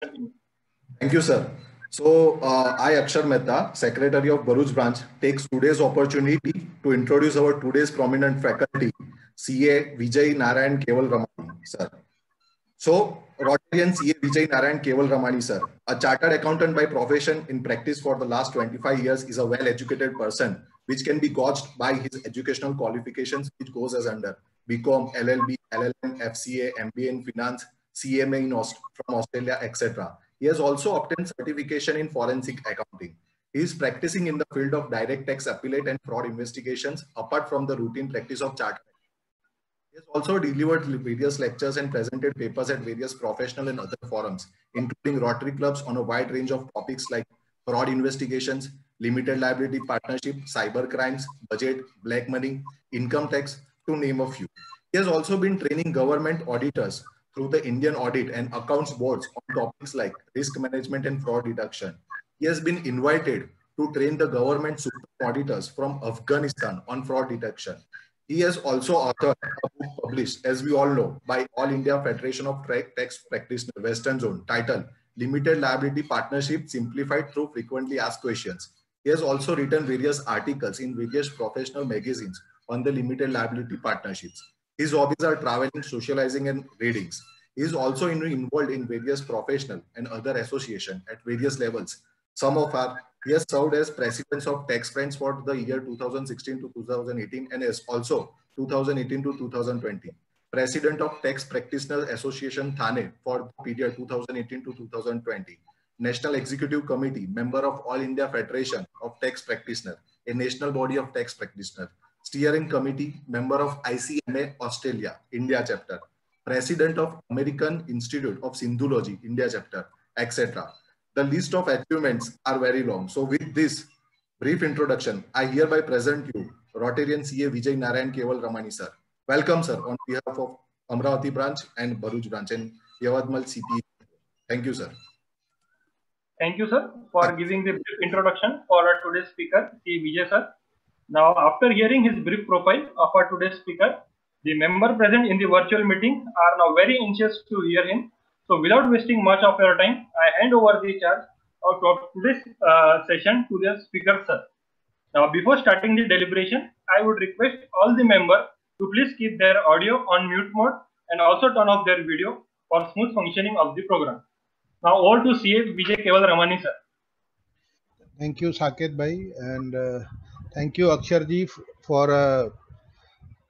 Thank you, sir. So, I, Akshar Mehta, Secretary of Bharuch Branch, takes today's opportunity to introduce our today's prominent faculty, CA Vijay Narayan Keval Ramani, sir. So, Rotarian CA Vijay Narayan Keval Ramani, sir, a chartered accountant by profession in practice for the last 25 years, is a well-educated person, which can be gauged by his educational qualifications, which goes as under BCom, LLB, LLM, FCA, MBA in Finance, CMA from Australia, etc. He has also obtained certification in forensic accounting. He is practicing in the field of direct tax appellate and fraud investigations, apart from the routine practice of chartered. He has also delivered various lectures and presented papers at various professional and other forums, including Rotary clubs on a wide range of topics like fraud investigations, limited liability partnership, cyber crimes, budget, black money, income tax, to name a few. He has also been training government auditors through the Indian Audit and Accounts Boards on topics like risk management and fraud reduction. He has been invited to train the government super auditors from Afghanistan on fraud detection. He has also authored a book published, as we all know, by All India Federation of Tax Practitioners, Western Zone, titled Limited Liability Partnership Simplified Through Frequently Asked Questions. He has also written various articles in various professional magazines on the limited liability partnerships. His hobbies are traveling, socializing, and readings. He is also involved in various professional and other associations at various levels. Some of our He has served as president of Tax Friends for the year 2016 to 2018 and is also 2018 to 2020. President of Tax Practitioners Association Thane for the period 2018 to 2020. National Executive Committee, member of All India Federation of Tax Practitioners, a national body of tax practitioners. Steering Committee, member of ICMA Australia, India chapter. President of American Institute of Sindhology, India chapter, etc. The list of achievements are very long. So with this brief introduction, I hereby present you Rotarian CA Vijay Narayan Keval Ramani, sir. Welcome, sir, on behalf of Amravati branch and Bharuch branch and Yavatmal CPE. Thank you, sir. Thank you, sir, for giving the brief introduction for our today's speaker, C. Vijay, sir. Now, after hearing his brief profile of our today's speaker, the member present in the virtual meeting are now very anxious to hear him. So, without wasting much of your time, I hand over the charge of today's session to the speaker, sir. Now, before starting the deliberation, I would request all the members to please keep their audio on mute mode and also turn off their video for smooth functioning of the program. Now, over to CA Vijay Keval Ramani, sir. Thank you, Saket Bhai, and thank you, Aksharji, for a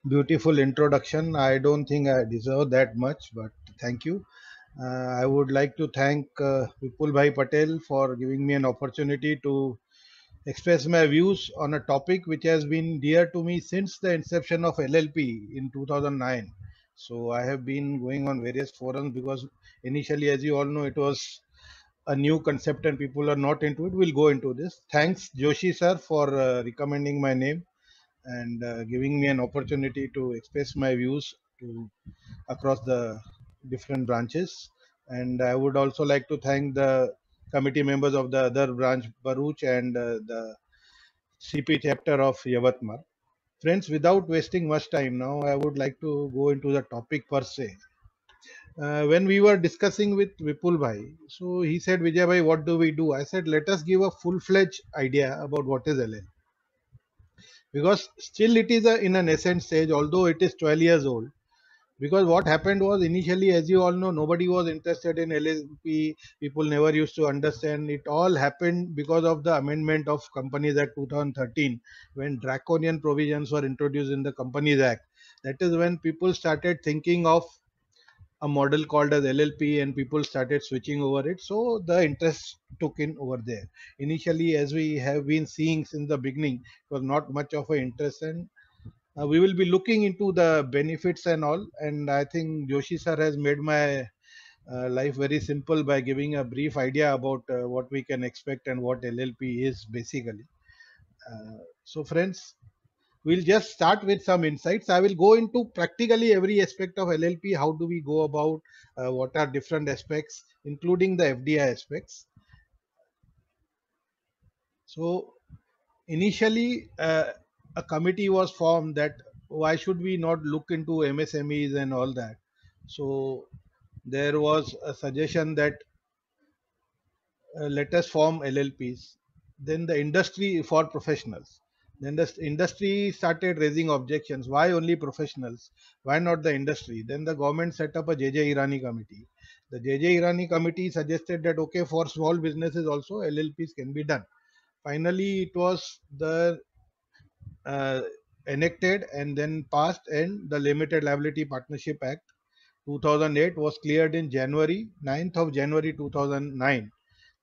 beautiful introduction. I don't think I deserve that much, but thank you. I would like to thank Vipul Bhai Patel for giving me an opportunity to express my views on a topic which has been dear to me since the inception of LLP in 2009. So I have been going on various forums because initially, as you all know, it was a new concept and people are not into it. We'll go into this. Thanks, Joshi sir, for recommending my name and giving me an opportunity to express my views to across the different branches. And I would also like to thank the committee members of the other branch, Bharuch, and the CP chapter of Yavatmal. Friends, without wasting much time now, I would like to go into the topic per se. When we were discussing with Vipul Bhai, so he said, Vijay Bhai, what do we do? I said, let us give a full-fledged idea about what is LL. Because still it is in a nascent stage, although it is 12 years old. Because what happened was initially, as you all know, nobody was interested in LLP. People never used to understand. It all happened because of the amendment of Companies Act 2013, when draconian provisions were introduced in the Companies Act. That is when people started thinking of a model called as LLP and people started switching over it. So the interest took in over there. Initially, as we have been seeing since the beginning, it was not much of an interest, and we will be looking into the benefits and all. And I think Joshi sir has made my life very simple by giving a brief idea about what we can expect and what LLP is basically. So friends, we'll just start with some insights. I will go into practically every aspect of LLP. How do we go about? What are different aspects, including the FDI aspects? So initially, a committee was formed that why should we not look into MSMEs and all that. So there was a suggestion that let us form LLPs. Then the industry for professionals. Then the industry started raising objections. Why only professionals? Why not the industry? Then the government set up a JJ Irani committee. The JJ Irani committee suggested that okay, for small businesses also LLPs can be done. Finally, it was the uh, enacted and then passed, and the Limited Liability Partnership Act 2008 was cleared in January 9th of January 2009.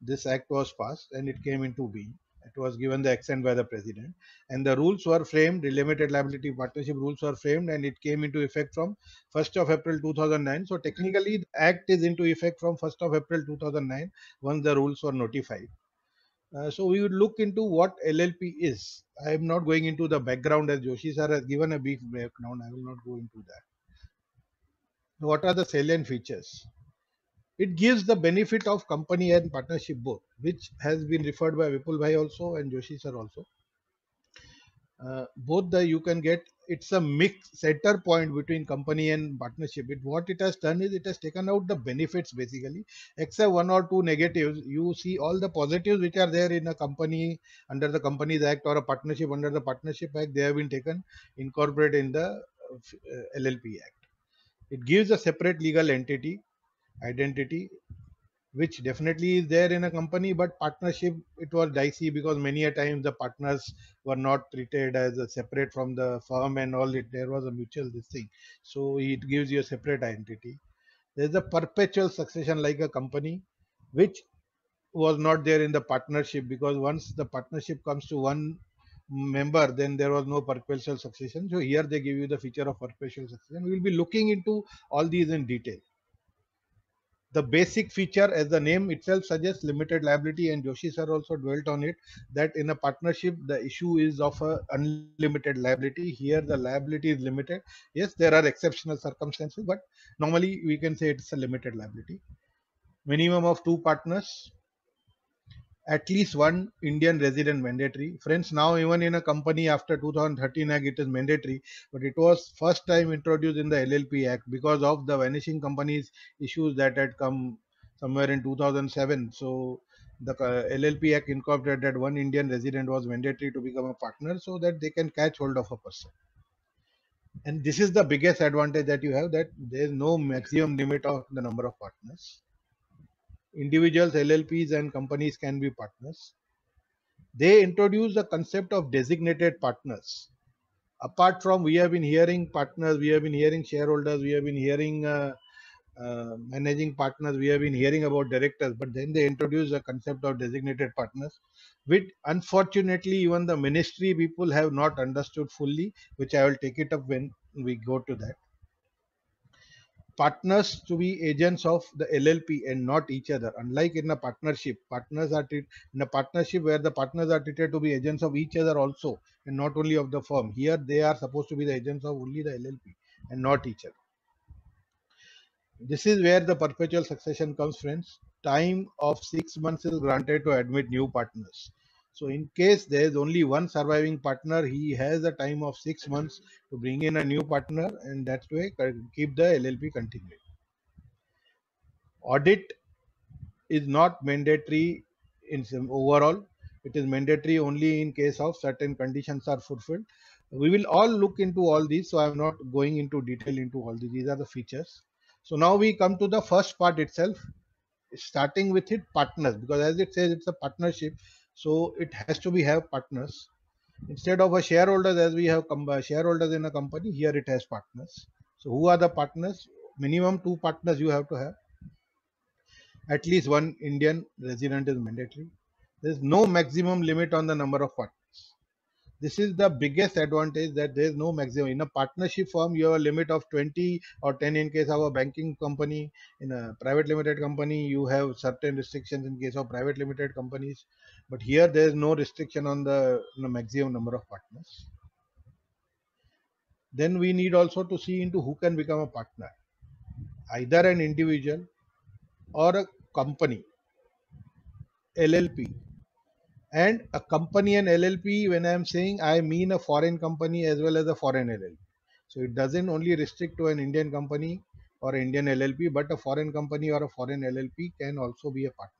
This act was passed and it came into being. It was given the accent by the president, and the rules were framed. The limited liability partnership rules were framed, and it came into effect from 1st of April 2009. So technically, the act is into effect from 1st of April 2009 once the rules were notified. So we would look into what LLP is. I am not going into the background as Joshi sir has given a brief background. I will not go into that. What are the salient features? It gives the benefit of company and partnership both, which has been referred by Vipul Bhai also and Joshi sir also. Both the you can get, it's a mix center point between company and partnership. What it has done is it has taken out the benefits basically, except one or two negatives. You see all the positives which are there in a company under the Companies Act or a partnership under the Partnership Act. They have been taken incorporated in the LLP Act. It gives a separate legal entity identity, which definitely is there in a company, but partnership, it was dicey because many a times the partners were not treated as a separate from the firm and all. It there was a mutual this thing, so it gives you a separate identity. There's a perpetual succession like a company, which was not there in the partnership, because once the partnership comes to one member, then there was no perpetual succession. So here they give you the feature of perpetual succession. We will be looking into all these in detail. The basic feature, as the name itself suggests, limited liability, and Joshi sir also dwelt on it, that in a partnership the issue is of a unlimited liability. Here the liability is limited. Yes, there are exceptional circumstances, but normally we can say it's a limited liability. Minimum of 2 partners, at least one Indian resident mandatory. Friends, now even in a company after 2013 Act, it is mandatory, but it was first time introduced in the LLP Act because of the vanishing companies issues that had come somewhere in 2007. So the LLP Act incorporated that one Indian resident was mandatory to become a partner so that they can catch hold of a person. And this is the biggest advantage that you have, that there is no maximum limit of the number of partners. Individuals, LLPs and companies can be partners. They introduce the concept of designated partners. Apart from, we have been hearing partners, we have been hearing shareholders, we have been hearing managing partners, we have been hearing about directors, but then they introduce the concept of designated partners, which unfortunately even the ministry people have not understood fully, which I will take it up when we go to that. Partners to be agents of the LLP and not each other. Unlike in a partnership, partners are treated in a partnership where the partners are treated to be agents of each other also, and not only of the firm. Here they are supposed to be the agents of only the LLP and not each other. This is where the perpetual succession comes, friends. Time of 6 months is granted to admit new partners. So in case there is only one surviving partner, he has a time of 6 months to bring in a new partner, and that way keep the LLP continuing. Audit is not mandatory in some overall. It is mandatory only in case of certain conditions are fulfilled. We will all look into all these, so I am not going into detail into all these. These are the features. So now we come to the first part itself, starting with it partners, because as it says it's a partnership, so it has to be have partners. Instead of a shareholders, as we have shareholders in a company, here it has partners. So who are the partners? Minimum 2 partners you have to have. At least one Indian resident is mandatory. There is no maximum limit on the number of partners. This is the biggest advantage, that there is no maximum. In a partnership firm, you have a limit of 20 or 10 in case of a banking company. In a private limited company, you have certain restrictions in case of private limited companies. But here there is no restriction on the maximum number of partners. Then we need also to see into who can become a partner. Either an individual or a company, LLP. And a company and LLP, when I am saying, I mean a foreign company as well as a foreign LLP. So it doesn't only restrict to an Indian company or Indian LLP, but a foreign company or a foreign LLP can also be a partner.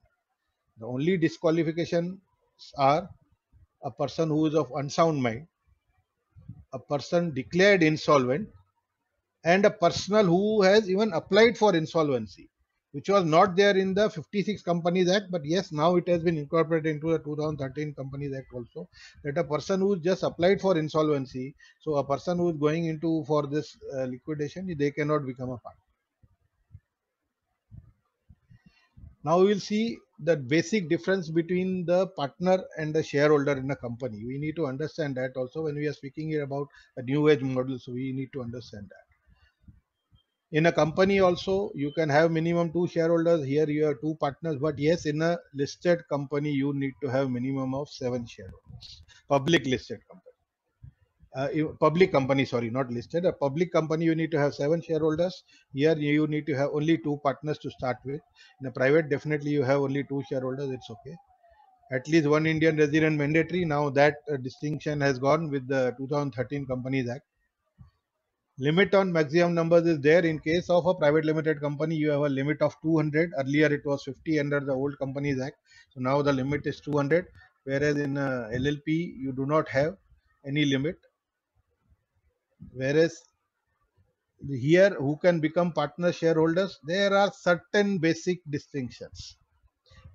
The only disqualifications are a person who is of unsound mind, a person declared insolvent, and a person who has even applied for insolvency, which was not there in the 56 Companies Act, but yes, now it has been incorporated into the 2013 Companies Act also, that a person who just applied for insolvency, so a person who is going into for this liquidation, they cannot become a partner. Now we will see the basic difference between the partner and the shareholder in a company. We need to understand that also when we are speaking here about a new age model, so we need to understand that. In a company also, you can have minimum 2 shareholders. Here you have 2 partners, but yes, in a listed company, you need to have minimum of 7 shareholders. Public listed company. Public company, sorry, not listed. A public company, you need to have 7 shareholders. Here you need to have only 2 partners to start with. In a private, definitely you have only 2 shareholders. It's okay. At least 1 Indian resident mandatory. Now that distinction has gone with the 2013 Companies Act. Limit on maximum numbers is there. In case of a private limited company, you have a limit of 200. Earlier it was 50 under the old Companies Act. So now the limit is 200. Whereas in LLP, you do not have any limit. Whereas here, who can become partner shareholders? There are certain basic distinctions.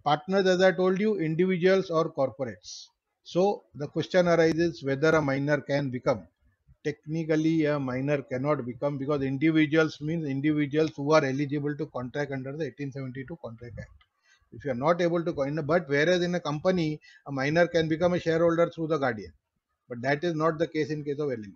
Partners, as I told you, individuals or corporates. So the question arises whether a minor can become. Technically, a minor cannot become, because individuals means individuals who are eligible to contract under the 1872 Contract Act. If you are not able to, but whereas in a company, a minor can become a shareholder through the guardian, but that is not the case in case of LLP.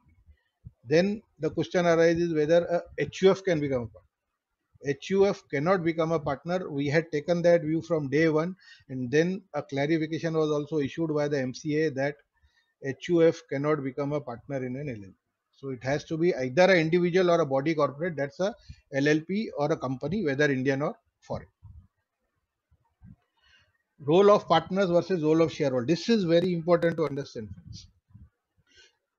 Then the question arises whether a HUF can become a partner. HUF cannot become a partner. We had taken that view from day one, and then a clarification was also issued by the MCA that HUF cannot become a partner in an LLP. So it has to be either an individual or a body corporate, that's a LLP, or a company, whether Indian or foreign. Role of partners versus role of shareholder. This is very important to understand, friends.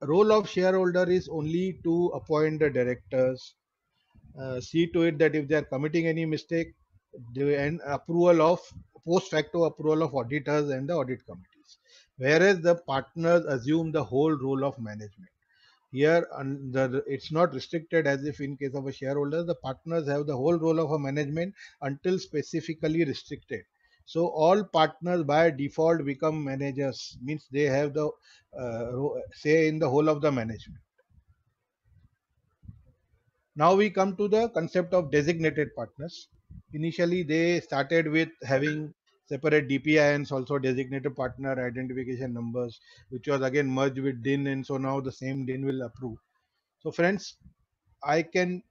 Role of shareholder is only to appoint the directors, see to it that if they are committing any mistake, and approval of post facto approval of auditors and the audit committees. Whereas the partners assume the whole role of management. Here, it's not restricted as if in case of a shareholder, the partners have the whole role of a management until specifically restricted. So all partners by default become managers, means they have the say in the whole of the management. Now we come to the concept of designated partners. Initially, they started with having separate DPINs, also designated partner identification numbers, which was again merged with DIN, and so now the same DIN will approve. So friends, I can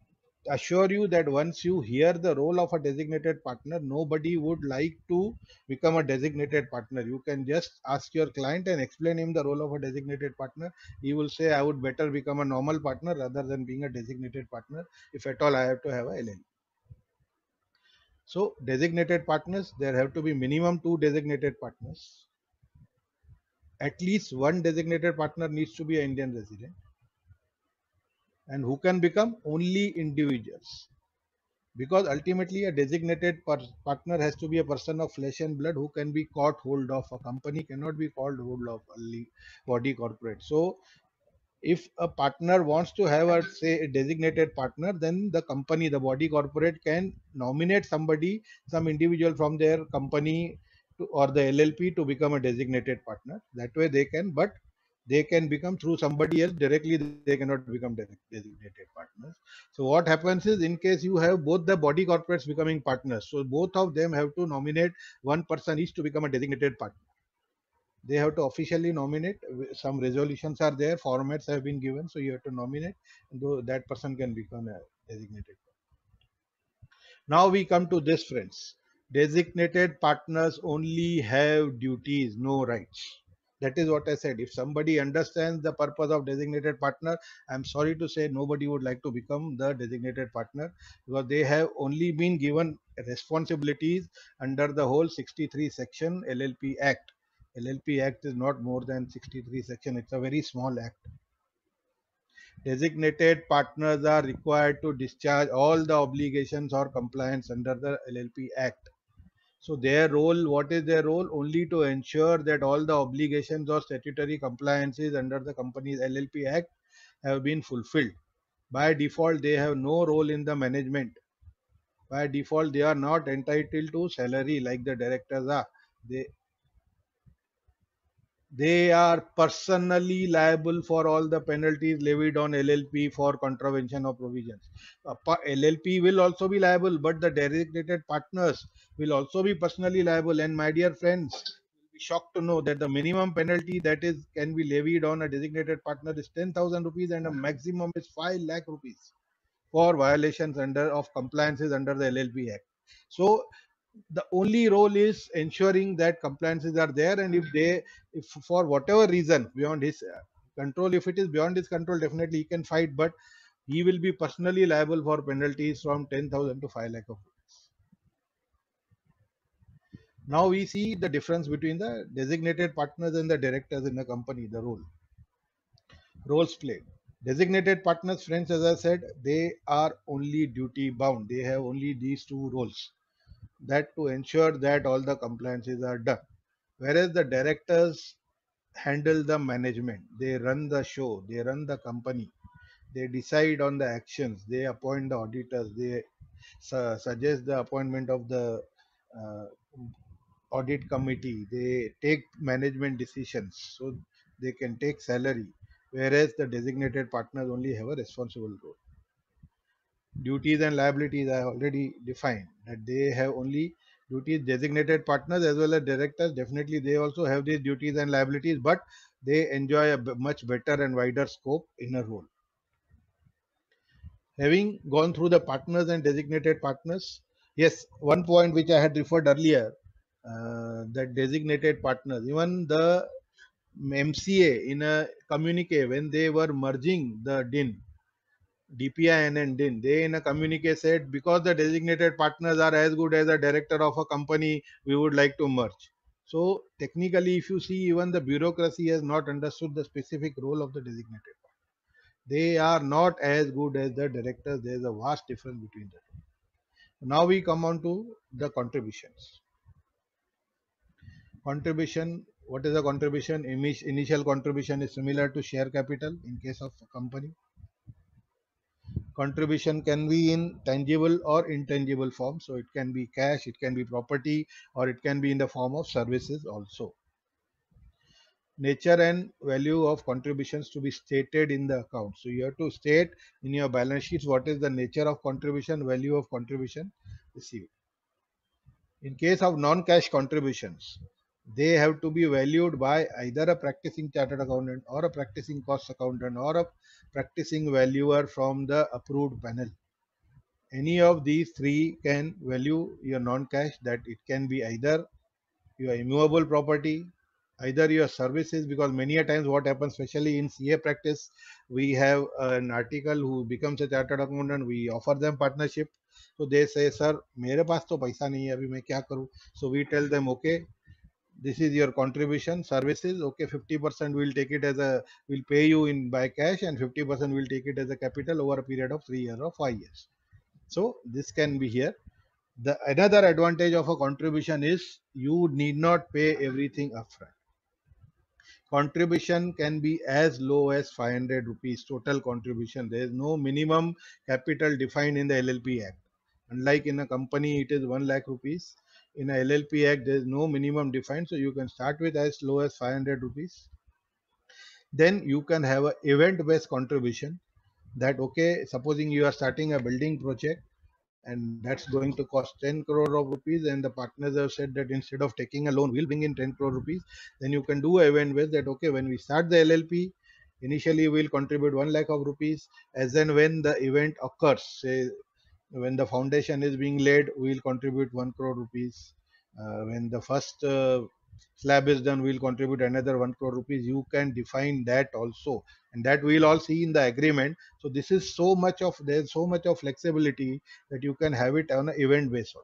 assure you that once you hear the role of a designated partner, nobody would like to become a designated partner. You can just ask your client and explain him the role of a designated partner. He will say, I would better become a normal partner rather than being a designated partner. If at all I have to have a LLP. So designated partners, there have to be minimum 2 designated partners. At least one designated partner needs to be an Indian resident. And who can become? Only individuals. Because ultimately a designated partner has to be a person of flesh and blood who can be caught hold of. A company cannot be called hold of only body corporate. So if a partner wants to have a say a designated partner, then the company, the body corporate, can nominate somebody, some individual from their company or the LLP to become a designated partner. That way they can, but they can become through somebody else directly. They cannot become designated partners. So what happens is, in case you have both the body corporates becoming partners, so both of them have to nominate one person each to become a designated partner. They have to officially nominate. Some resolutions are there, formats have been given, so you have to nominate, and that person can become a designated partner. Now we come to this, friends. Designated partners only have duties, no rights. That is what I said. If somebody understands the purpose of designated partner, I'm sorry to say nobody would like to become the designated partner, because they have only been given responsibilities under the whole 63 section LLP Act. LLP Act is not more than 63 section. It's a very small act. Designated partners are required to discharge all the obligations or compliance under the LLP Act. So their role, what is their role? Only to ensure that all the obligations or statutory compliances under the company's LLP Act have been fulfilled. By default, they have no role in the management. By default, they are not entitled to salary like the directors are. They are personally liable for all the penalties levied on LLP for contravention of provisions. LLP will also be liable, but the designated partners will also be personally liable. And my dear friends, you'll be shocked to know that the minimum penalty that is can be levied on a designated partner is 10,000 rupees, and a maximum is 5 lakh rupees for violations under of compliances under the LLP Act. So the only role is ensuring that compliances are there, and if for whatever reason beyond his control, if it is beyond his control, definitely he can fight, but he will be personally liable for penalties from 10,000 to 5 lakh of rupees. Now we see the difference between the designated partners and the directors in the company, the roles played. Designated partners, friends, as I said, they are only duty bound. They have only these two roles, that to ensure that all the compliances are done. Whereas the directors handle the management, they run the show, they run the company, they decide on the actions, they appoint the auditors, they suggest the appointment of the uh, audit committee, they take management decisions, so they can take salary. Whereas the designated partners only have a responsible role. Duties and liabilities I already defined that they have only duties. Designated partners as well as directors, definitely they also have these duties and liabilities, but they enjoy a much better and wider scope in a role. Having gone through the partners and designated partners, yes, one point which I had referred earlier, that designated partners, even the MCA in a communique when they were merging the DIN, DPI and DIN, they in a communique said, because the designated partners are as good as a director of a company, we would like to merge. So technically, if you see, even the bureaucracy has not understood the specific role of the designated partner. They are not as good as the directors. There is a vast difference between the two. Now we come on to the contributions. Contribution, what is a contribution? Initial contribution is similar to share capital in case of a company. Contribution can be in tangible or intangible form. So it can be cash, it can be property, or it can be in the form of services also. Nature and value of contributions to be stated in the account. So you have to state in your balance sheets what is the nature of contribution, value of contribution received. In case of non-cash contributions, they have to be valued by either a practicing chartered accountant or a practicing cost accountant or a practicing valuer from the approved panel. Any of these three can value your non-cash, that it can be either your immovable property, either your services, because many a times what happens, especially in CA practice, we have an article who becomes a chartered accountant, we offer them partnership. So they say, sir, मेरे पास तो पैसा नहीं है, अभी मैं क्या करूं? So we tell them, okay, this is your contribution, services, okay, 50% we'll take it as a, we'll pay you in by cash, and 50% we'll take it as a capital over a period of 3 years or 5 years. So this can be here. The another advantage of a contribution is you need not pay everything upfront. Contribution can be as low as 500 rupees total contribution. There is no minimum capital defined in the LLP Act. Unlike in a company, it is 1 lakh rupees. In a LLP Act, there is no minimum defined. So you can start with as low as 500 rupees. Then you can have an event-based contribution, that okay, supposing you are starting a building project and that's going to cost 10 crore of rupees, and the partners have said that instead of taking a loan, we'll bring in 10 crore rupees. Then you can do event with that, okay, when we start the LLP, initially we'll contribute 1 lakh of rupees. As and when the event occurs, say when the foundation is being laid, we'll contribute 1 crore rupees. When the first slab is done, we'll contribute another 1 crore rupees. You can define that also, and that we'll all see in the agreement. So this is so much of, there's so much of flexibility that you can have it on an event basis.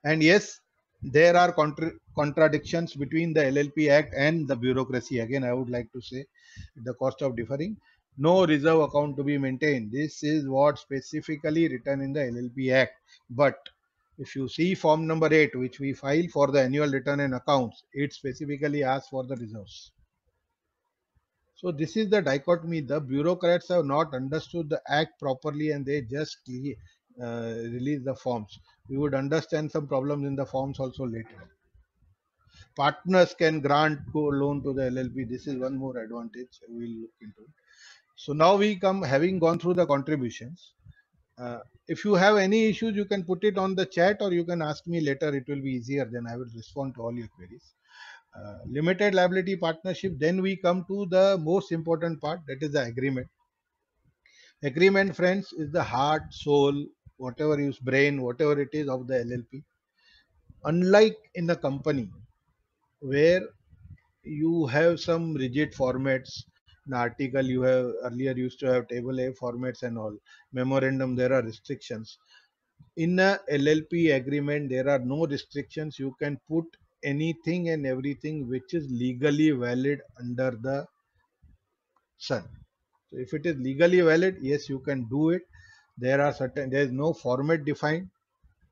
And yes, there are contradictions between the LLP Act and the bureaucracy. Again, I would like to say, at the cost of differing, no reserve account to be maintained. This is what specifically written in the LLP Act. But If you see form number 8, which we file for the annual return and accounts, it specifically asks for the reserves. So this is the dichotomy. The bureaucrats have not understood the act properly and they just release the forms. We would understand some problems in the forms also later. Partners can grant loan to the LLP. This is one more advantage we'll look into. So now we come, having gone through the contributions. If you have any issues, you can put it on the chat or you can ask me later. It will be easier. Then I will respond to all your queries. Limited liability partnership. Then we come to the most important part, that is the agreement. Agreement, friends, is the heart, soul, whatever is brain, whatever it is of the LLP. Unlike in a company where you have some rigid formats, in article you have earlier used to have table A formats and all, memorandum there are restrictions. In a LLP agreement there are no restrictions. You can put anything and everything which is legally valid under the sun. So if it is legally valid, yes, you can do it. There is no format defined,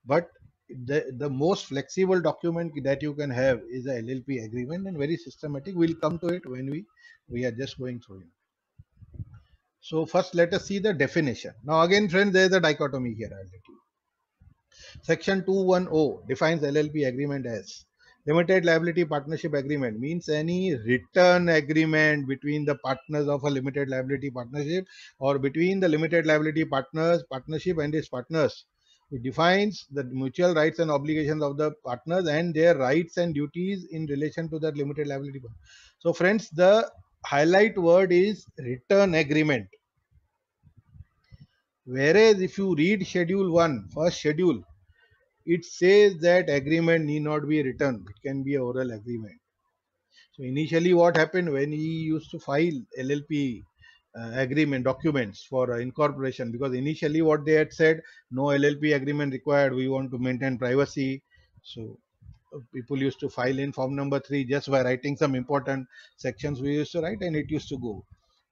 but the most flexible document that you can have is the LLP agreement, and very systematic. We'll come to it when we are just going through it. So first let us see the definition. Now again, friends, there is a dichotomy here. I'll let you. Section 210 defines LLP agreement as limited liability partnership agreement. Means any written agreement between the partners of a limited liability partnership or between the limited liability partnership and its partners. It defines the mutual rights and obligations of the partners and their rights and duties in relation to that limited liability. So friends, the highlight word is written agreement. Whereas if you read schedule 1, first schedule, it says that agreement need not be written. It can be an oral agreement. So initially what happened when he used to file LLP agreement documents for incorporation, because initially what they had said, no LLP agreement required, we want to maintain privacy. So people used to file in form number 3 just by writing some important sections we used to write, and it used to go.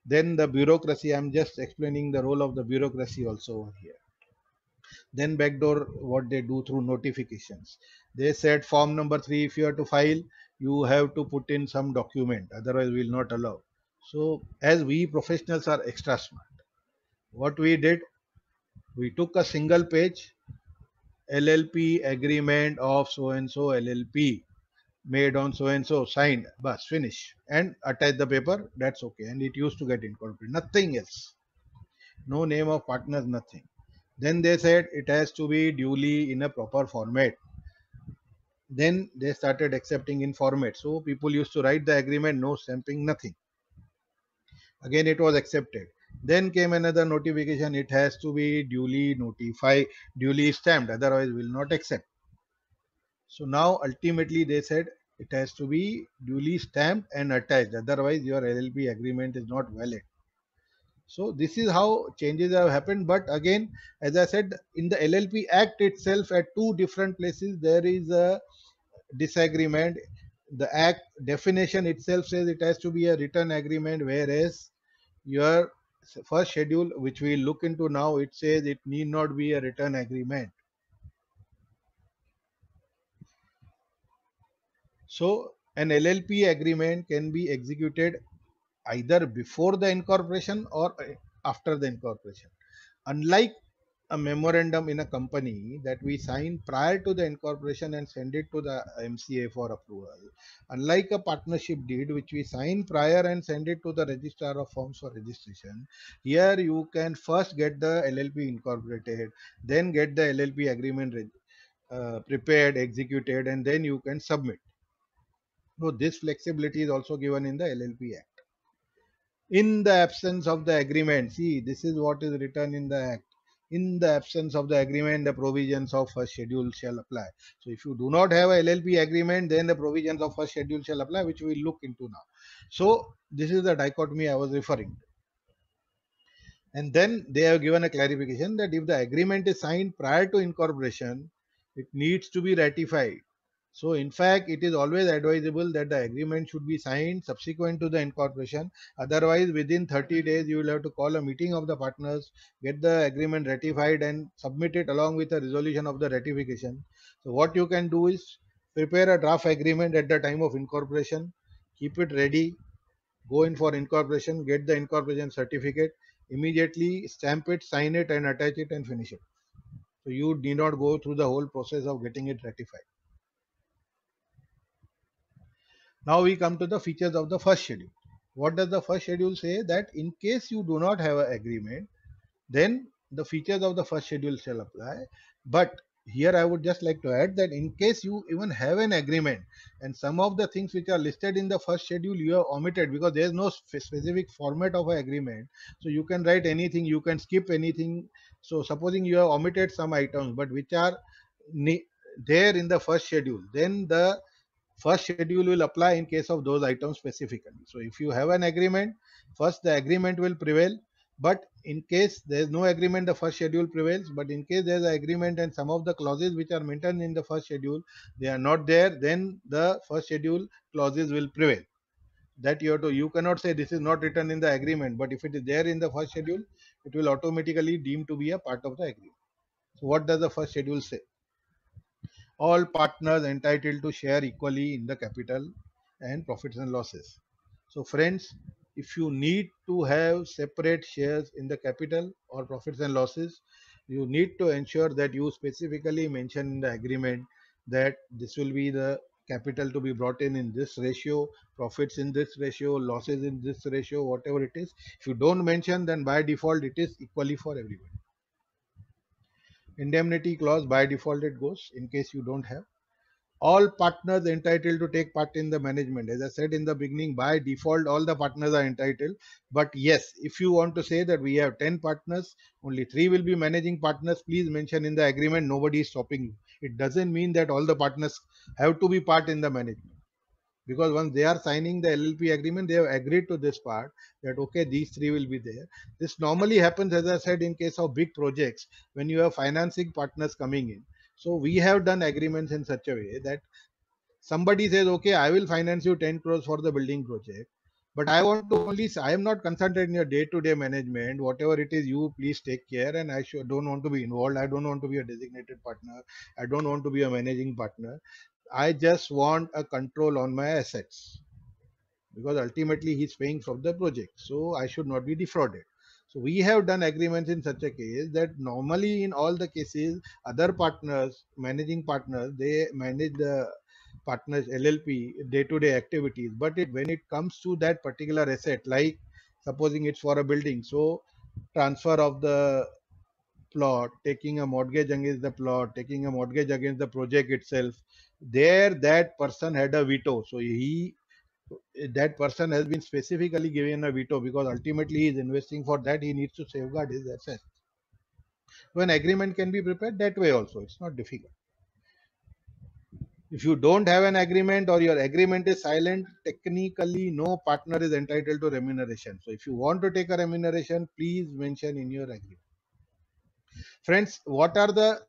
Then the bureaucracy, I'm just explaining the role of the bureaucracy also over here. Then backdoor, what they do through notifications. They said form number 3, if you have to file, you have to put in some document, otherwise we will not allow. So as we professionals are extra smart, what we did, we took a single page, LLP agreement of so and so LLP made on so and so, signed, bus, finish, and attach the paper. That's okay, and it used to get incorporated. Nothing else. No name of partners, nothing. Then they said it has to be duly in a proper format. Then they started accepting in format. So people used to write the agreement, no stamping, nothing. Again, it was accepted. Then came another notification, it has to be duly notified, duly stamped, otherwise will not accept. So now ultimately they said it has to be duly stamped and attached, otherwise your LLP agreement is not valid. So this is how changes have happened. But again, as I said, in the LLP Act itself, at two different places, there is a disagreement. The Act definition itself says it has to be a written agreement, whereas your first schedule, which we look into now, it says it need not be a written agreement. So an LLP agreement can be executed either before the incorporation or after the incorporation. Unlike a memorandum in a company that we sign prior to the incorporation and send it to the MCA for approval, unlike a partnership deed which we sign prior and send it to the registrar of firms for registration, here you can first get the LLP incorporated, then get the LLP agreement prepared, executed, and then you can submit. So this flexibility is also given in the LLP Act. In the absence of the agreement, see, this is what is written in the Act. In the absence of the agreement, the provisions of first schedule shall apply. So if you do not have a LLP agreement, then the provisions of first schedule shall apply, which we will look into now. So this is the dichotomy I was referring to. And then they have given a clarification that if the agreement is signed prior to incorporation, it needs to be ratified. So in fact, it is always advisable that the agreement should be signed subsequent to the incorporation. Otherwise, within 30 days, you will have to call a meeting of the partners, get the agreement ratified and submit it along with a resolution of the ratification. So what you can do is prepare a draft agreement at the time of incorporation, keep it ready, go in for incorporation, get the incorporation certificate, immediately stamp it, sign it and attach it and finish it. So you need not go through the whole process of getting it ratified. Now we come to the features of the first schedule. What does the first schedule say? That in case you do not have an agreement, then the features of the first schedule shall apply. But here I would just like to add that in case you even have an agreement and some of the things which are listed in the first schedule you have omitted because there is no specific format of an agreement. So you can write anything, you can skip anything. So supposing you have omitted some items but which are there in the first schedule, then the first schedule will apply in case of those items specifically. So if you have an agreement, first the agreement will prevail. But in case there is no agreement, the first schedule prevails. But in case there is an agreement and some of the clauses which are mentioned in the first schedule, they are not there, then the first schedule clauses will prevail. That you cannot say this is not written in the agreement, but if it is there in the first schedule, it will automatically deem to be a part of the agreement. So what does the first schedule say? All partners entitled to share equally in the capital and profits and losses. So friends, if you need to have separate shares in the capital or profits and losses, you need to ensure that you specifically mention in the agreement that this will be the capital to be brought in this ratio, profits in this ratio, losses in this ratio, whatever it is. If you don't mention, then by default it is equally for everyone. Indemnity clause, by default it goes in case you don't have. All partners entitled to take part in the management. As I said in the beginning, by default all the partners are entitled. But yes, if you want to say that we have 10 partners, only 3 will be managing partners, please mention in the agreement, nobody is stopping you. It doesn't mean that all the partners have to be part in the management, because once they are signing the LLP agreement, they have agreed to this part that okay, these 3 will be there. This normally happens, as I said, in case of big projects when you have financing partners coming in. So we have done agreements in such a way that somebody says, okay, I will finance you 10 crores for the building project, but I want to only, I am not concentrated in your day-to-day management. Whatever it is, you please take care, and I don't want to be involved. I don't want to be a designated partner. I don't want to be a managing partner. I just want a control on my assets, because ultimately he's paying for the project. So I should not be defrauded. So we have done agreements in such a case that normally in all the cases, other partners, managing partners, they manage the partners LLP day-to-day activities. But when it comes to that particular asset, like supposing it's for a building, so transfer of the plot, taking a mortgage against the plot, taking a mortgage against the project itself, there that person had a veto. So that person has been specifically given a veto, because ultimately he is investing for that, he needs to safeguard his assets. So an agreement can be prepared that way also, it's not difficult. If you don't have an agreement or your agreement is silent, technically no partner is entitled to remuneration. So if you want to take a remuneration, please mention in your agreement. Friends, what are the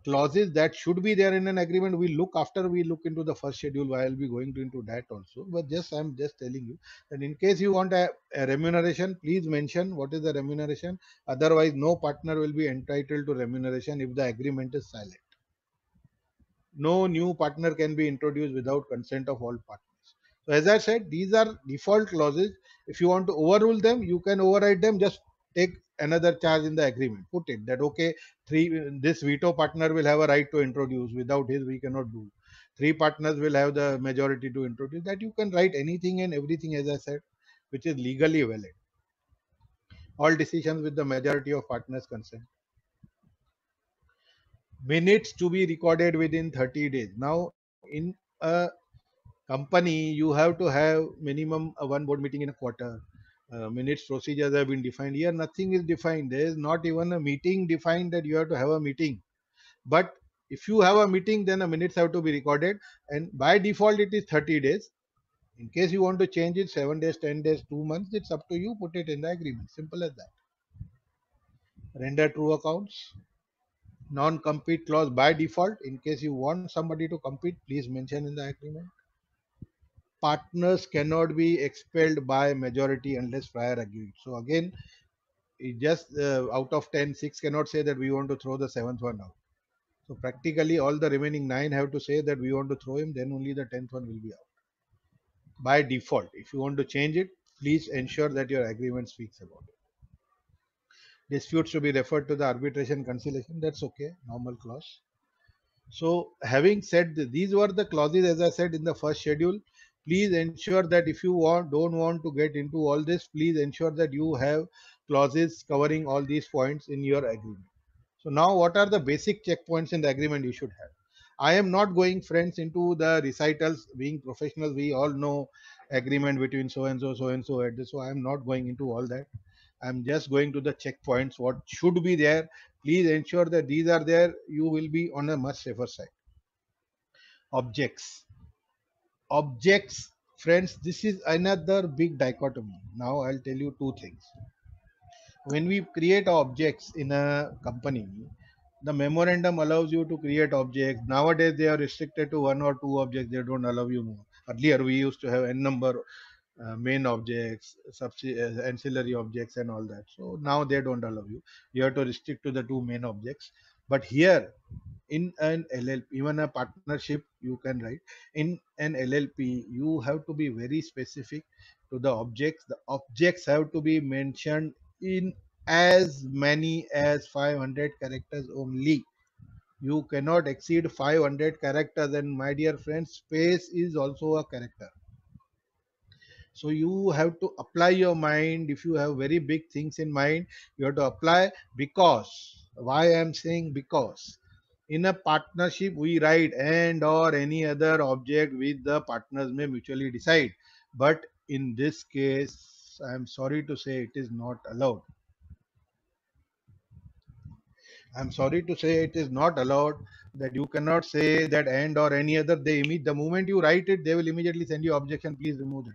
clauses that should be there in an agreement? We look after we look into the first schedule. I'll be going into that also, but I'm just telling you that in case you want a remuneration, please mention what is the remuneration. Otherwise no partner will be entitled to remuneration if the agreement is silent. No new partner can be introduced without consent of all partners. So as I said, these are default clauses. If you want to overrule them, you can override them. Just take another charge in the agreement. Put it that okay, this veto partner will have a right to introduce. Without his, we cannot do. 3 partners will have the majority to introduce. That you can write anything and everything, as I said, which is legally valid. All decisions with the majority of partners consent. Minutes to be recorded within 30 days. Now, in a company, you have to have minimum one board meeting in a quarter. Minutes procedures have been defined. Here, nothing is defined. There is not even a meeting defined that you have to have a meeting. But if you have a meeting, then the minutes have to be recorded. And by default, it is 30 days. In case you want to change it, 7 days, 10 days, 2 months, it's up to you. Put it in the agreement. Simple as that. Render true accounts. Non-compete clause by default. In case you want somebody to compete, please mention in the agreement. Partners cannot be expelled by majority unless prior agreed. So again, it just out of 10, 6 cannot say that we want to throw the seventh one out. So practically all the remaining 9 have to say that we want to throw him, then only the 10th one will be out. By default, if you want to change it, please ensure that your agreement speaks about it. Disputes to be referred to the arbitration conciliation, that's okay, normal clause. So having said this, these were the clauses as I said in the first schedule. Please ensure that if you don't want to get into all this, please ensure that you have clauses covering all these points in your agreement. So now what are the basic checkpoints in the agreement you should have? I am not going, friends, into the recitals. Being professionals, we all know agreement between so and so at this. So I am not going into all that. I'm just going to the checkpoints. What should be there? Please ensure that these are there. You will be on a much safer side. Objects. Objects, friends, this is another big dichotomy. Now I'll tell you two things. When we create objects in a company, the memorandum allows you to create objects. Nowadays, they are restricted to one or two objects. They don't allow you more. Earlier, we used to have n number main objects, ancillary objects, and all that. So now they don't allow you. You have to restrict to the two main objects. But here, in an LLP, even a partnership, you can write in an LLP. You have to be very specific to the objects. The objects have to be mentioned in as many as 500 characters only. You cannot exceed 500 characters, and my dear friends, space is also a character. So you have to apply your mind. If you have very big things in mind, you have to apply. Because why I am saying, because in a partnership we write and or any other object which the partners may mutually decide, but in this case I am sorry to say it is not allowed. I'm sorry to say it is not allowed, that you cannot say that and or any other. The moment you write it, they will immediately send you objection, please remove it.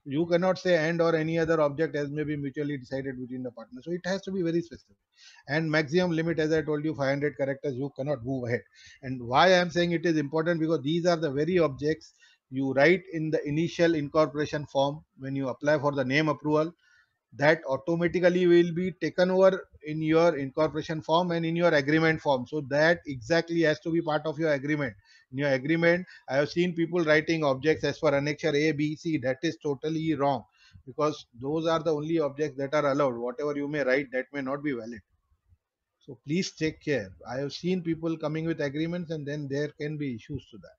You cannot say and or any other object as may be mutually decided between the partners. So it has to be very specific. And maximum limit, as I told you, 500 characters, you cannot move ahead. And why I am saying it is important, because these are the very objects you write in the initial incorporation form when you apply for the name approval. That automatically will be taken over in your incorporation form and in your agreement form. So that exactly has to be part of your agreement. In your agreement, I have seen people writing objects as per annexure A, B, C. That is totally wrong, because those are the only objects that are allowed. Whatever you may write, that may not be valid. So please take care. I have seen people coming with agreements and then there can be issues to that.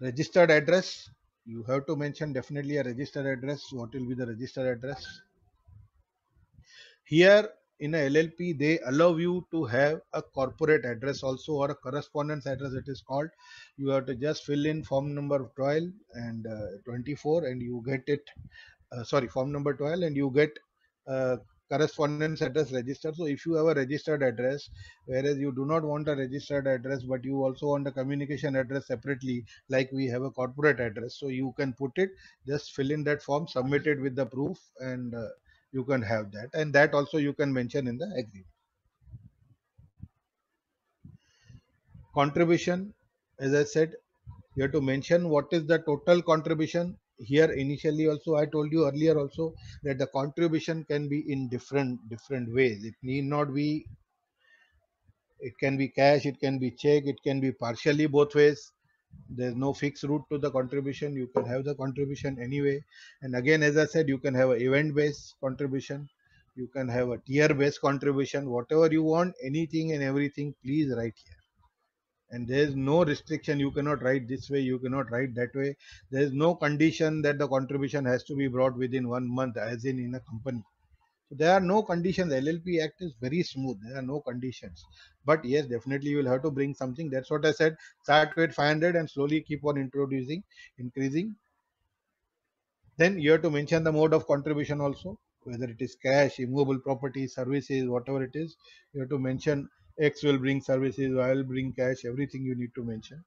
Registered address. You have to mention definitely a registered address. What will be the registered address? Here in a LLP, they allow you to have a corporate address also, or a correspondence address it is called. You have to just fill in form number 12 and 24 and you get it. Form number 12 and you get correspondence address registered. So if you have a registered address, whereas you do not want a registered address, but you also want a communication address separately, like we have a corporate address, so you can put it, just fill in that form, submit it with the proof, and you can have that. And that also you can mention in the agreement. Contribution, as I said, you have to mention what is the total contribution. Here initially also I told you earlier also that the contribution can be in different ways. It need not be, it can be cash, it can be check, it can be partially both ways. There's no fixed route to the contribution. You can have the contribution anyway. And again, as I said, you can have an event based contribution, you can have a tier based contribution, whatever you want, anything and everything, please write here. And there is no restriction. You cannot write this way, you cannot write that way. There is no condition that the contribution has to be brought within 1 month, as in a company. So there are no conditions. LLP Act is very smooth. There are no conditions. But yes, definitely you will have to bring something. That's what I said. Start with 500 and slowly keep on increasing. Then you have to mention the mode of contribution also, whether it is cash, immovable property, services, whatever it is. You have to mention X will bring services, Y will bring cash, everything you need to mention.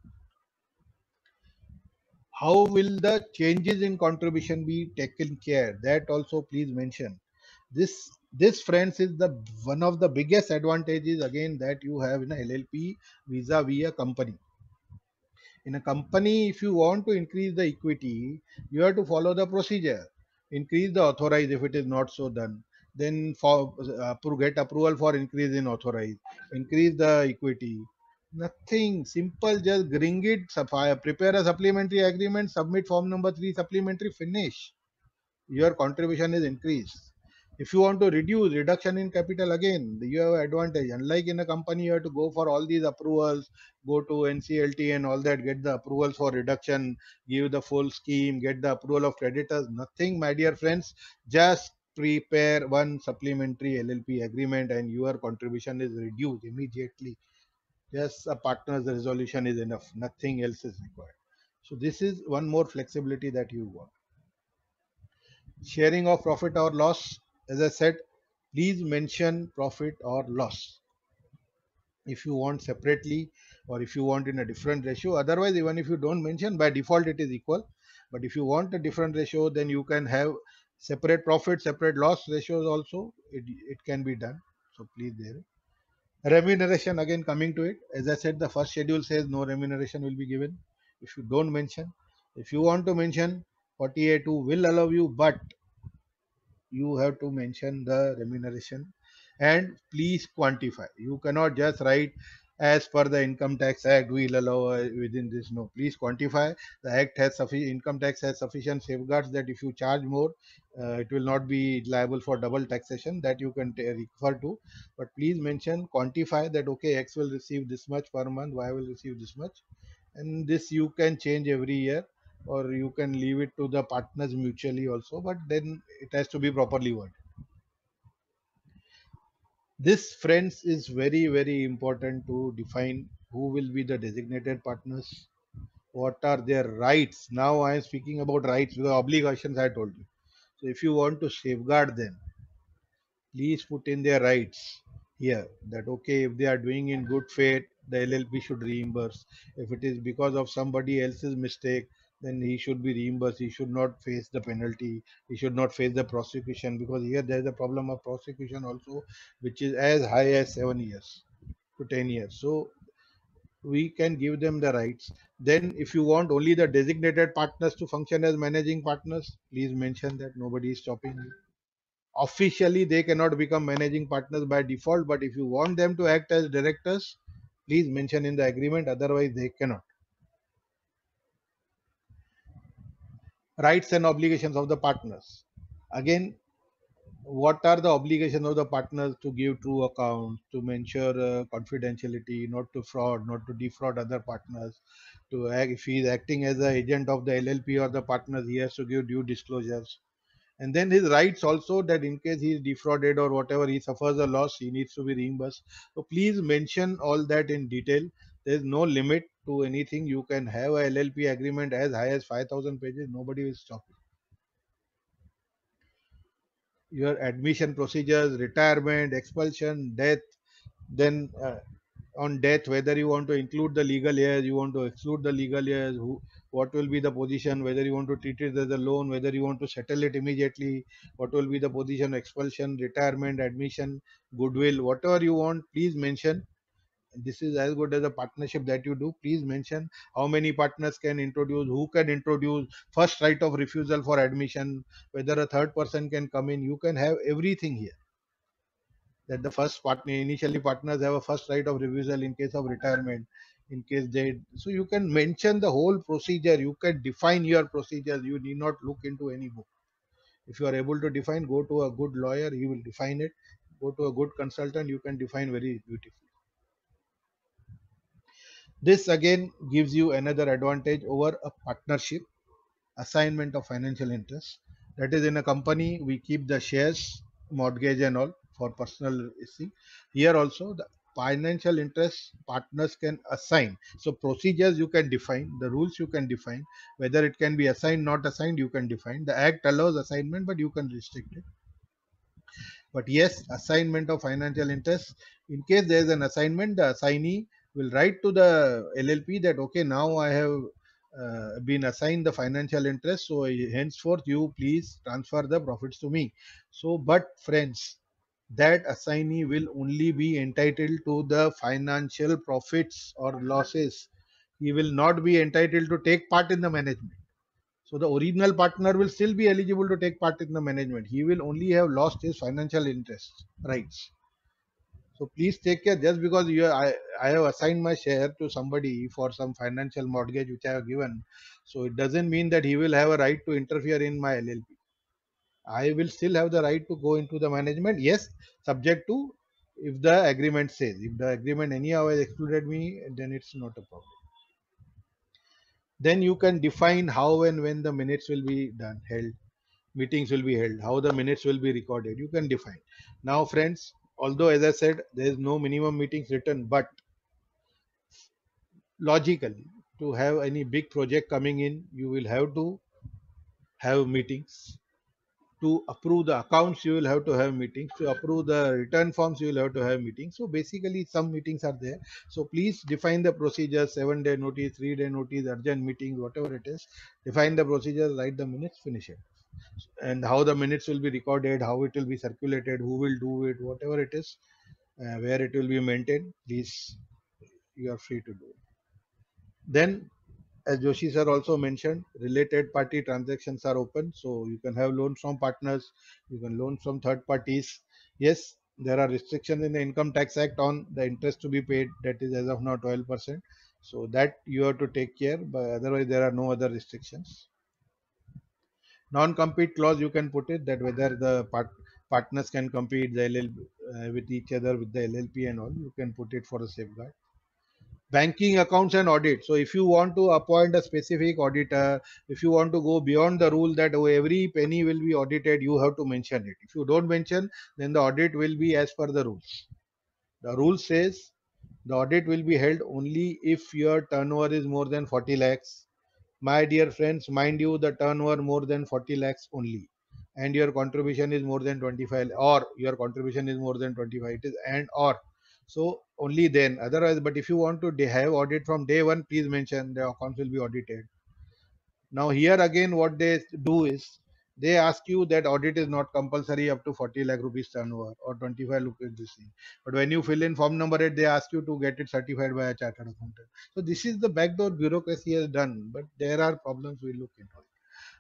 How will the changes in contribution be taken care? That also please mention. This This, friends, is the one of the biggest advantages again that you have in a LLP vis-a-vis a company. In a company, if you want to increase the equity, you have to follow the procedure. Increase the authorized if it is not so done. Then get approval for increase in authorized. Increase the equity. Nothing simple. Just bring it. Prepare a supplementary agreement. Submit form number 3 supplementary. Finish. Your contribution is increased. If you want to reduce reduction in capital, again you have advantage. Unlike in a company, you have to go for all these approvals, go to NCLT and all that, get the approvals for reduction, give the full scheme, get the approval of creditors. Nothing, my dear friends. Just prepare one supplementary LLP agreement and your contribution is reduced immediately. Just a partner's resolution is enough. Nothing else is required. So this is one more flexibility that you want. Sharing of profit or loss, as I said, please mention profit or loss if you want separately or if you want in a different ratio. Otherwise, even if you don't mention, by default it is equal. But if you want a different ratio, then you can have separate profit, separate loss ratios also. It can be done. So please there. Remuneration, again coming to it, as I said, the first schedule says no remuneration will be given if you don't mention. If you want to mention, 48(2) will allow you, but you have to mention the remuneration and please quantify. You cannot just write as per the income tax act we'll allow within this. No, please quantify. The act has sufficient, income tax has sufficient safeguards that if you charge more, it will not be liable for double taxation, that you can refer to. But please mention, quantify that okay, X will receive this much per month, Y will receive this much, and this you can change every year or you can leave it to the partners mutually also, but then it has to be properly worded. This, friends, is very, very important to define who will be the designated partners, what are their rights. Now I am speaking about rights, because obligations I told you. So if you want to safeguard them, please put in their rights here, that okay, if they are doing in good faith, the LLP should reimburse. If it is because of somebody else's mistake, then he should be reimbursed. He should not face the penalty. He should not face the prosecution, because here there is a problem of prosecution also, which is as high as 7 years to 10 years. So we can give them the rights. Then if you want only the designated partners to function as managing partners, please mention that. Nobody is stopping you. Officially they cannot become managing partners by default, but if you want them to act as directors, please mention in the agreement, otherwise they cannot. Rights and obligations of the partners, again, what are the obligations of the partners? To give true accounts, to ensure confidentiality, not to fraud, not to defraud other partners, to act, if he is acting as an agent of the LLP or the partners, he has to give due disclosures. And then his rights also, that in case he is defrauded or whatever, he suffers a loss, he needs to be reimbursed. So please mention all that in detail. There is no limit to anything. You can have a LLP agreement as high as 5,000 pages. Nobody will stop you. Your admission procedures, retirement, expulsion, death, then on death, whether you want to include the legal heirs, you want to exclude the legal heirs, what will be the position, whether you want to treat it as a loan, whether you want to settle it immediately, what will be the position, expulsion, retirement, admission, goodwill, whatever you want, please mention. This is as good as a partnership that you do. Please mention how many partners can introduce, who can introduce, first right of refusal for admission, whether a third person can come in. You can have everything here, that the first partner, initially partners have a first right of refusal in case of retirement, in case they, so you can mention the whole procedure. You can define your procedures. You need not look into any book. If you are able to define, go to a good lawyer, he will define it. Go to a good consultant, you can define very beautifully. This again gives you another advantage over a partnership. Assignment of financial interest, that is, in a company we keep the shares, mortgage and all for personal issue. Here also the financial interest partners can assign. So procedures you can define, the rules you can define, whether it can be assigned, not assigned, you can define. The act allows assignment, but you can restrict it. But yes, assignment of financial interest, in case there is an assignment, the assignee will write to the LLP that okay, now I have been assigned the financial interest, so henceforth you please transfer the profits to me. So, but friends, that assignee will only be entitled to the financial profits or losses. He will not be entitled to take part in the management. So the original partner will still be eligible to take part in the management. He will only have lost his financial interests, rights. So please take care. Just because I have assigned my share to somebody for some financial mortgage which I have given, so it doesn't mean that he will have a right to interfere in my LLP. I will still have the right to go into the management. Yes, subject to if the agreement says. If the agreement anyhow has excluded me, then it's not a problem. Then you can define how and when the minutes will be done, held, meetings will be held, how the minutes will be recorded. You can define. Now, friends, although as I said, there is no minimum meetings written, but logically, to have any big project coming in, you will have to have meetings. To approve the accounts, you will have to have meetings. To approve the return forms, you will have to have meetings. So basically, some meetings are there. So please define the procedure: 7-day notice, 3-day notice, urgent meetings, whatever it is. Define the procedure, write the minutes, finish it. And how the minutes will be recorded, how it will be circulated, who will do it, whatever it is, where it will be maintained. Please, you are free to do it. Then, as Joshi sir also mentioned, related party transactions are open. So you can have loans from partners, you can loan from third parties. Yes, there are restrictions in the Income Tax Act on the interest to be paid. That is as of now 12%. So that you have to take care, but otherwise there are no other restrictions. Non-compete clause, you can put it that whether the partners can compete the LLP, with each other with the LLP and all, you can put it for a safeguard. Banking accounts and audit. So if you want to appoint a specific auditor, if you want to go beyond the rule that oh, every penny will be audited, you have to mention it. If you don't mention, then the audit will be as per the rules. The rule says the audit will be held only if your turnover is more than 40 lakhs. My dear friends, mind you, the turnover more than 40 lakhs only, and your contribution is more than 25, or your contribution is more than 25. It is and or. So only then. Otherwise, but if you want to have audit from day one, please mention the accounts will be audited. Now here again, what they do is they ask you that audit is not compulsory up to 40 lakh rupees turnover or 25 rupees this thing. But when you fill in form number 8, they ask you to get it certified by a chartered accountant. So this is the backdoor bureaucracy has done, but there are problems we look into it.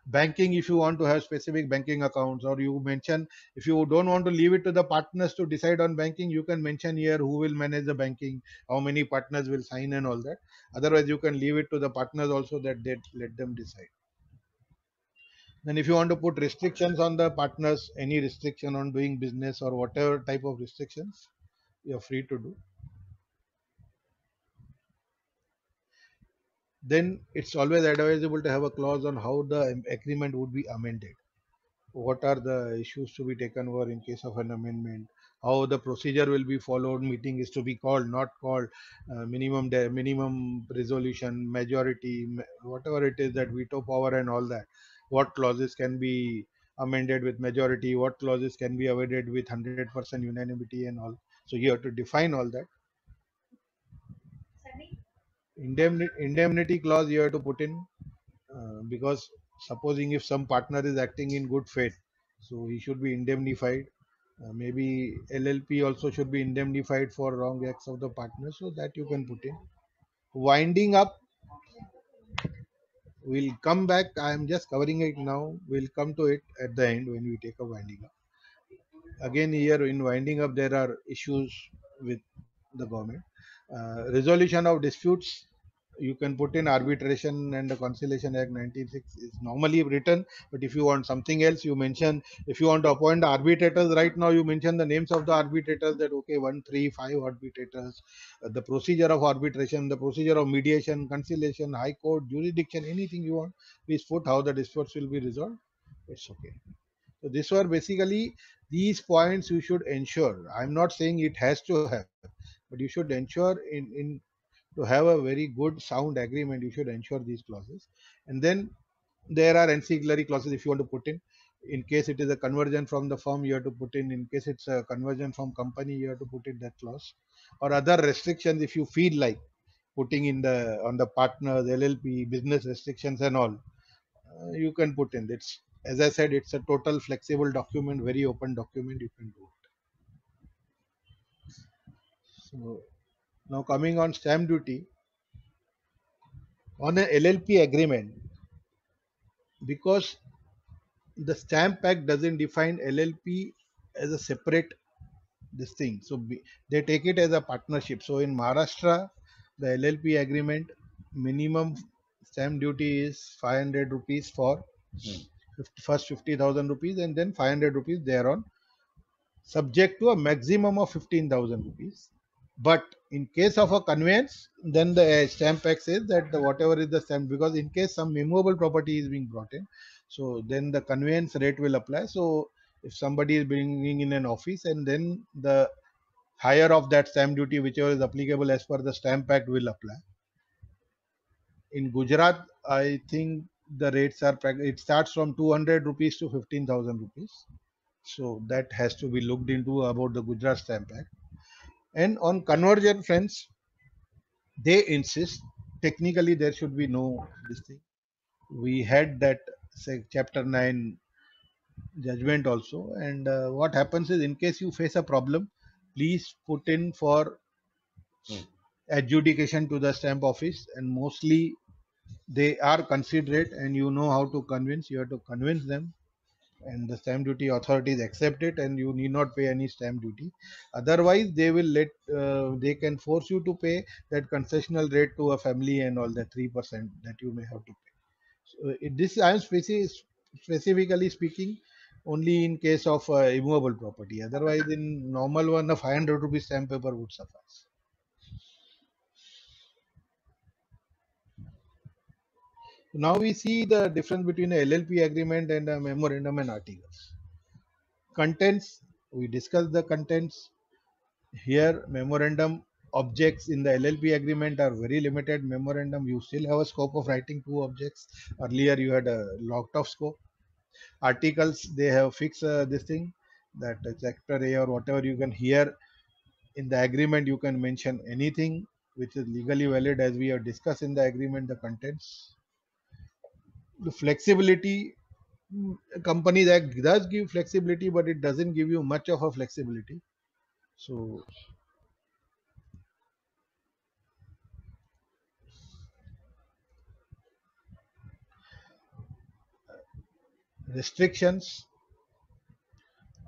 Banking, if you want to have specific banking accounts, or you mention, if you don't want to leave it to the partners to decide on banking, you can mention here who will manage the banking, how many partners will sign and all that. Otherwise, you can leave it to the partners also that they let them decide. Then if you want to put restrictions on the partners, any restriction on doing business or whatever type of restrictions, you're free to do. Then it's always advisable to have a clause on how the agreement would be amended. What are the issues to be taken over in case of an amendment? How the procedure will be followed? Meeting is to be called, not called, minimum resolution, majority, whatever it is, that veto power and all that. What clauses can be amended with majority? What clauses can be avoided with 100% unanimity and all? So you have to define all that. Indemnity clause you have to put in, because supposing if some partner is acting in good faith, so he should be indemnified. Maybe LLP also should be indemnified for wrong acts of the partner, so that you can put in. Winding up, we'll come back. I am just covering it now. We'll come to it at the end when we take a winding up. Again, here in winding up, there are issues with the government. Resolution of disputes, you can put in arbitration, and the Conciliation Act 1906 is normally written, but if you want something else, you mention. If you want to appoint arbitrators right now, you mention the names of the arbitrators, that okay, 1, 3, 5 arbitrators, the procedure of arbitration, the procedure of mediation, conciliation, high court, jurisdiction, anything you want, please put how the disputes will be resolved. It's okay. So these were basically these points you should ensure. I'm not saying it has to have, but you should ensure in to have a very good sound agreement, you should ensure these clauses. And then there are ancillary clauses if you want to put in case it is a conversion from the firm, you have to put in case it's a conversion from company, you have to put in that clause, or other restrictions if you feel like putting in the on the partners, LLP, business restrictions and all, you can put in. It's, as I said, it's a total flexible document, very open document, you can do it. So now coming on stamp duty, on an LLP agreement, because the Stamp Act doesn't define LLP as a separate this thing. So they take it as a partnership. So in Maharashtra, the LLP agreement minimum stamp duty is 500 rupees for first 50,000 rupees and then 500 rupees thereon, subject to a maximum of 15,000 rupees. But in case of a conveyance, then the Stamp Act says that whatever is the stamp, because in case some immovable property is being brought in, so then the conveyance rate will apply. So if somebody is bringing in an office, and then the higher of that stamp duty, whichever is applicable as per the Stamp Act, will apply. In Gujarat, I think the rates are, it starts from 200 rupees to 15,000 rupees. So that has to be looked into about the Gujarat Stamp Act. And on conversion, friends, they insist technically there should be no this thing. We had that say chapter 9 judgment also, and what happens is, in case you face a problem, please put in for adjudication to the stamp office, and mostly they are considerate and you know how to convince. You have to convince them, and the stamp duty authorities accept it, and you need not pay any stamp duty. Otherwise they will they can force you to pay that concessional rate to a family and all that 3% that you may have to pay. So this I am specifically speaking only in case of immovable property. Otherwise, in normal one, a 500 rupees stamp paper would suffice. Now we see the difference between a LLP agreement and a memorandum and articles. Contents, we discussed the contents. Here, memorandum objects in the LLP agreement are very limited. Memorandum, you still have a scope of writing 2 objects. Earlier, you had a locked off scope. Articles, they have fixed this thing, that chapter A or whatever you can hear in the agreement, you can mention anything which is legally valid, as we have discussed in the agreement, the contents. The flexibility, company that does give flexibility, but it doesn't give you much of a flexibility. So restrictions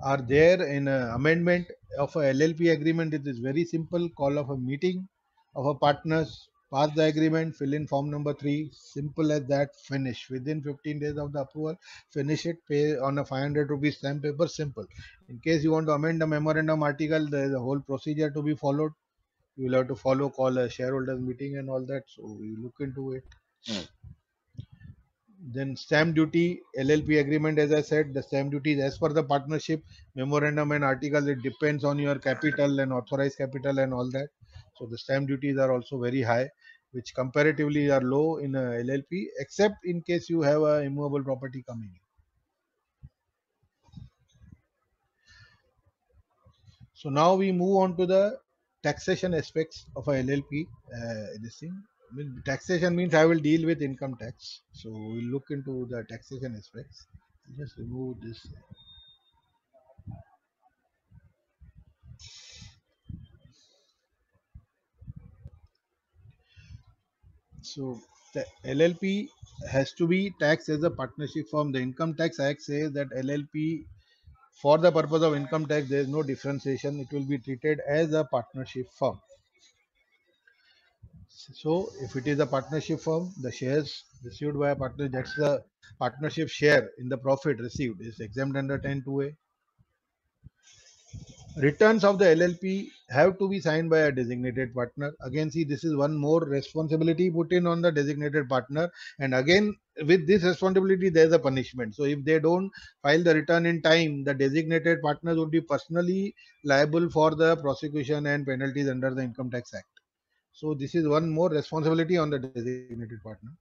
are there in an amendment of a LLP agreement. It is very simple. Call of a meeting of a partners, pass the agreement, fill in form number 3. Simple as that. Finish within 15 days of the approval. Finish it. Pay on a 500 rupees stamp paper. Simple. In case you want to amend the memorandum article, there is a whole procedure to be followed. You will have to follow, call a shareholders meeting and all that. So we look into it. Then stamp duty, LLP agreement, as I said, the stamp duty is as per the partnership. Memorandum and article, it depends on your capital and authorized capital and all that. So the stamp duties are also very high, which comparatively are low in a LLP, except in case you have a immovable property coming in. So now we move on to the taxation aspects of a LLP. This thing, taxation means I will deal with income tax. So we'll look into the taxation aspects. Just remove this. So the LLP has to be taxed as a partnership firm. The Income Tax Act says that LLP, for the purpose of income tax, there is no differentiation. It will be treated as a partnership firm. So if it is a partnership firm, the shares received by a partner, that's the partnership share in the profit received, is exempt under 10(2)(a). Returns of the LLP have to be signed by a designated partner. Again, see, this is one more responsibility put in on the designated partner. And again, with this responsibility, there's a punishment. So if they don't file the return in time, the designated partners would be personally liable for the prosecution and penalties under the Income Tax Act. So this is one more responsibility on the designated partner.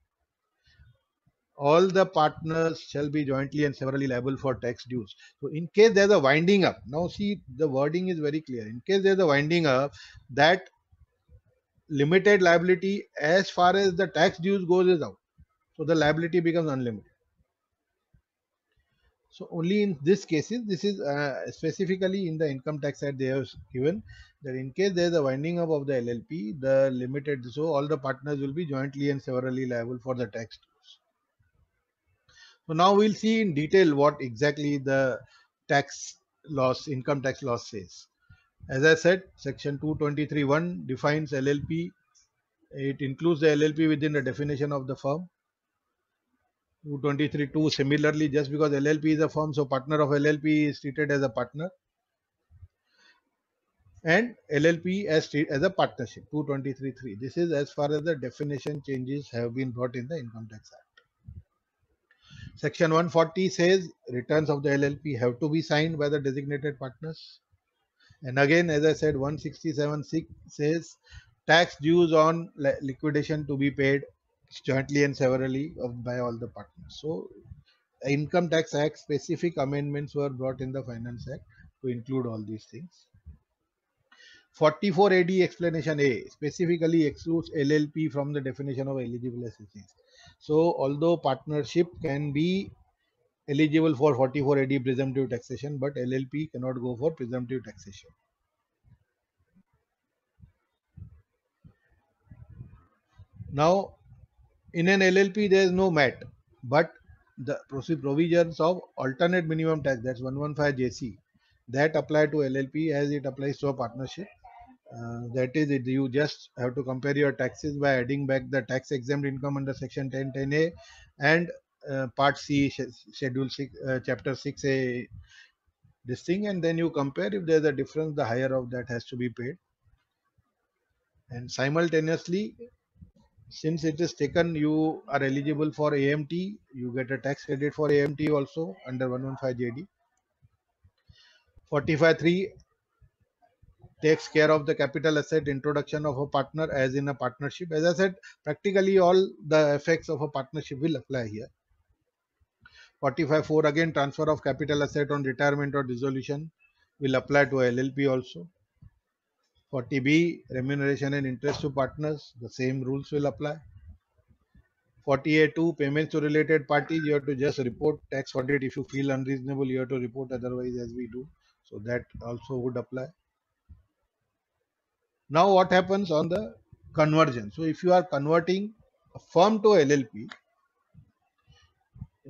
All the partners shall be jointly and severally liable for tax dues. So in case there's a winding up, now see, the wording is very clear. In case there's a winding up, that limited liability as far as the tax dues goes is out. So the liability becomes unlimited. So only in this cases, this is specifically in the income tax act they have given that in case there is a winding up of the LLP, the limited, so all the partners will be jointly and severally liable for the tax. So now we'll see in detail what exactly the tax loss, income tax loss says. As I said, section 223(1) defines LLP. It includes the LLP within the definition of the firm. 223(2) similarly, just because LLP is a firm, so partner of LLP is treated as a partner, and LLP as a partnership. 223(3). This is as far as the definition changes have been brought in the Income Tax Act. Section 140 says returns of the LLP have to be signed by the designated partners. And again, as I said, 167(6) says tax dues on liquidation to be paid jointly and severally by all the partners. So Income Tax Act specific amendments were brought in the Finance Act to include all these things. 44 AD explanation A specifically excludes LLP from the definition of eligible associates. So although partnership can be eligible for 44 AD presumptive taxation, but LLP cannot go for presumptive taxation. Now, in an LLP, there is no MAT, but the provisions of alternate minimum tax, that's 115 JC, that apply to LLP as it applies to a partnership. That is, you just have to compare your taxes by adding back the tax exempt income under section 1010A and part C, schedule 6, chapter 6A, this thing, and then you compare. If there's a difference, the higher of that has to be paid. And simultaneously, since it is taken, you are eligible for AMT, you get a tax credit for AMT also under 115 JD. 45(3) takes care of the capital asset introduction of a partner as in a partnership. As I said, practically all the effects of a partnership will apply here. 45(4) again, transfer of capital asset on retirement or dissolution will apply to LLP also. 40B, remuneration and interest to partners, the same rules will apply. 40A2, payments to related parties, you have to just report tax audit. If you feel unreasonable, you have to report, otherwise as we do. So that also would apply. Now what happens on the conversion? So if you are converting a firm to LLP,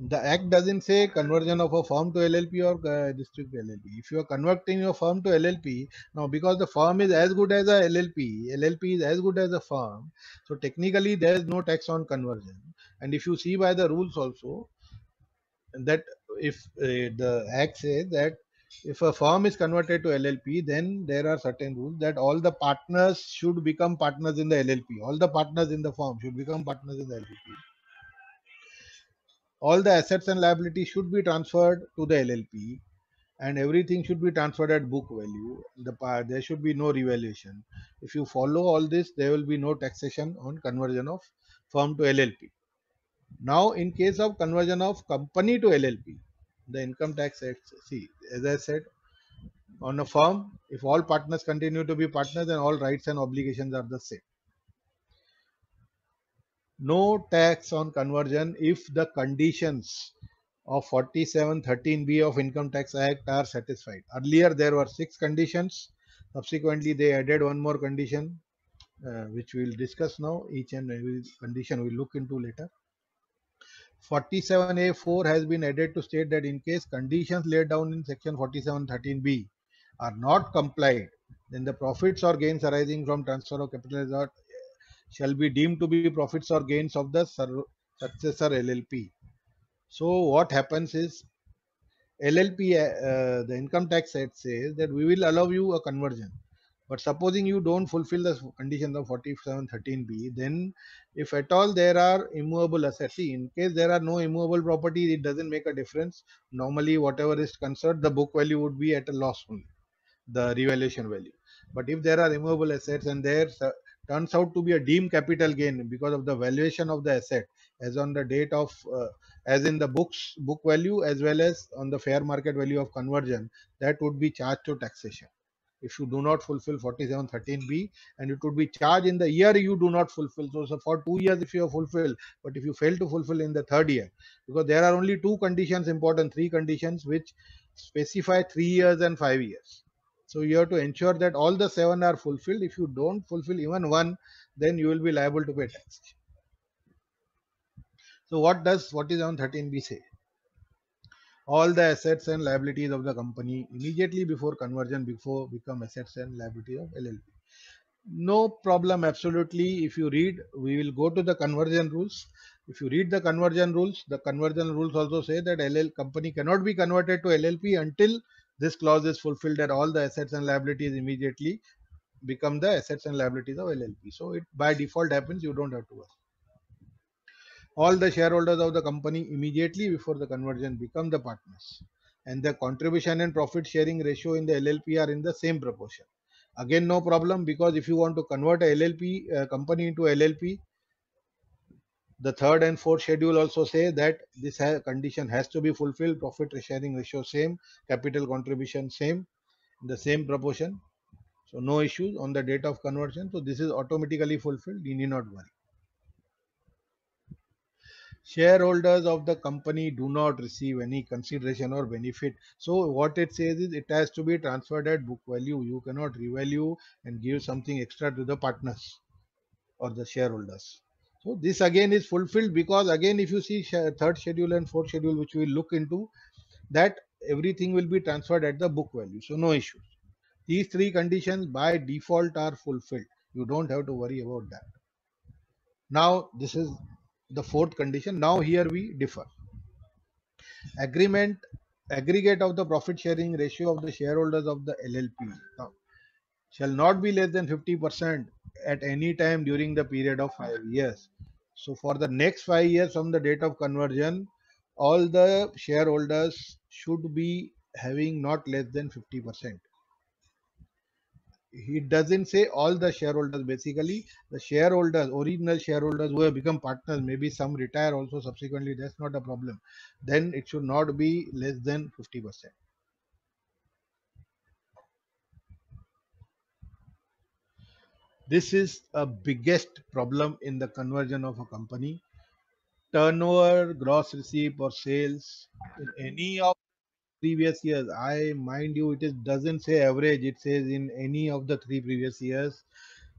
the act doesn't say conversion of a firm to LLP or district to LLP. If you are converting your firm to LLP, now because the firm is as good as a LLP, LLP is as good as a firm, so technically there is no tax on conversion. And if you see by the rules also, that if the act says that if a firm is converted to LLP, then there are certain rules that all the partners should become partners in the LLP. All the partners in the firm should become partners in the LLP. All the assets and liabilities should be transferred to the LLP, and everything should be transferred at book value. There should be no revaluation. If you follow all this, there will be no taxation on conversion of firm to LLP. Now, in case of conversion of company to LLP, the Income Tax Act, see, as I said, on a firm, if all partners continue to be partners, then all rights and obligations are the same. No tax on conversion if the conditions of 47(13)(b) of Income Tax Act are satisfied. Earlier there were 6 conditions. Subsequently they added one more condition, which we will discuss now. Each and every condition we will look into later. 47A(4) has been added to state that in case conditions laid down in section 47(13)(b) are not complied, then the profits or gains arising from transfer of capital shall be deemed to be profits or gains of the successor LLP. So what happens is, LLP, the Income Tax Act says that we will allow you a conversion. But supposing you don't fulfill the conditions of 47(13)(b), then if at all there are immovable assets, see, in case there are no immovable properties, it doesn't make a difference. Normally, whatever is concerned, the book value would be at a loss only, the revaluation value. But if there are immovable assets and there turns out to be a deemed capital gain because of the valuation of the asset as on the date of as in the book value as well as on the fair market value of conversion, that would be charged to taxation. if you do not fulfill 4713B, and it would be charged in the year you do not fulfill. So for 2 years if you have fulfilled, but if you fail to fulfill in the third year, because there are only two conditions important, three conditions which specify 3 years and 5 years. So you have to ensure that all the 7 are fulfilled. If you don't fulfill even one, then you will be liable to pay tax. So what does 4713B say? All the assets and liabilities of the company immediately before conversion become assets and liabilities of LLP. No problem, absolutely. If you read, we will go to the conversion rules. If you read the conversion rules also say that LL company cannot be converted to LLP until this clause is fulfilled, that all the assets and liabilities immediately become the assets and liabilities of LLP. So it by default happens, you don't have to worry. All the shareholders of the company immediately before the conversion become the partners, and the contribution and profit sharing ratio in the LLP are in the same proportion. Again, no problem, because if you want to convert a LLP company into LLP, the third and fourth schedule also say that this condition has to be fulfilled. Profit sharing ratio same, capital contribution same, in the same proportion. So no issues on the date of conversion. So this is automatically fulfilled. You need not worry. Shareholders of the company do not receive any consideration or benefit. So what it says is it has to be transferred at book value. You cannot revalue and give something extra to the partners or the shareholders. So this again is fulfilled, because again if you see third schedule and fourth schedule, which we will look into, that everything will be transferred at the book value. So no issues. These three conditions by default are fulfilled. You don't have to worry about that. Now this is the fourth condition. Now here we differ. Agreement aggregate of the profit sharing ratio of the shareholders of the LLP now, shall not be less than 50% at any time during the period of 5 years. So for the next 5 years from the date of conversion, all the shareholders should be having not less than 50%. He doesn't say all the shareholders, basically the shareholders, original shareholders who have become partners, maybe some retire also subsequently, that's not a problem. Then it should not be less than 50%. This is a biggest problem in the conversion of a company. Turnover, gross receipt or sales in any of previous years, I mind you, it doesn't say average, it says in any of the 3 previous years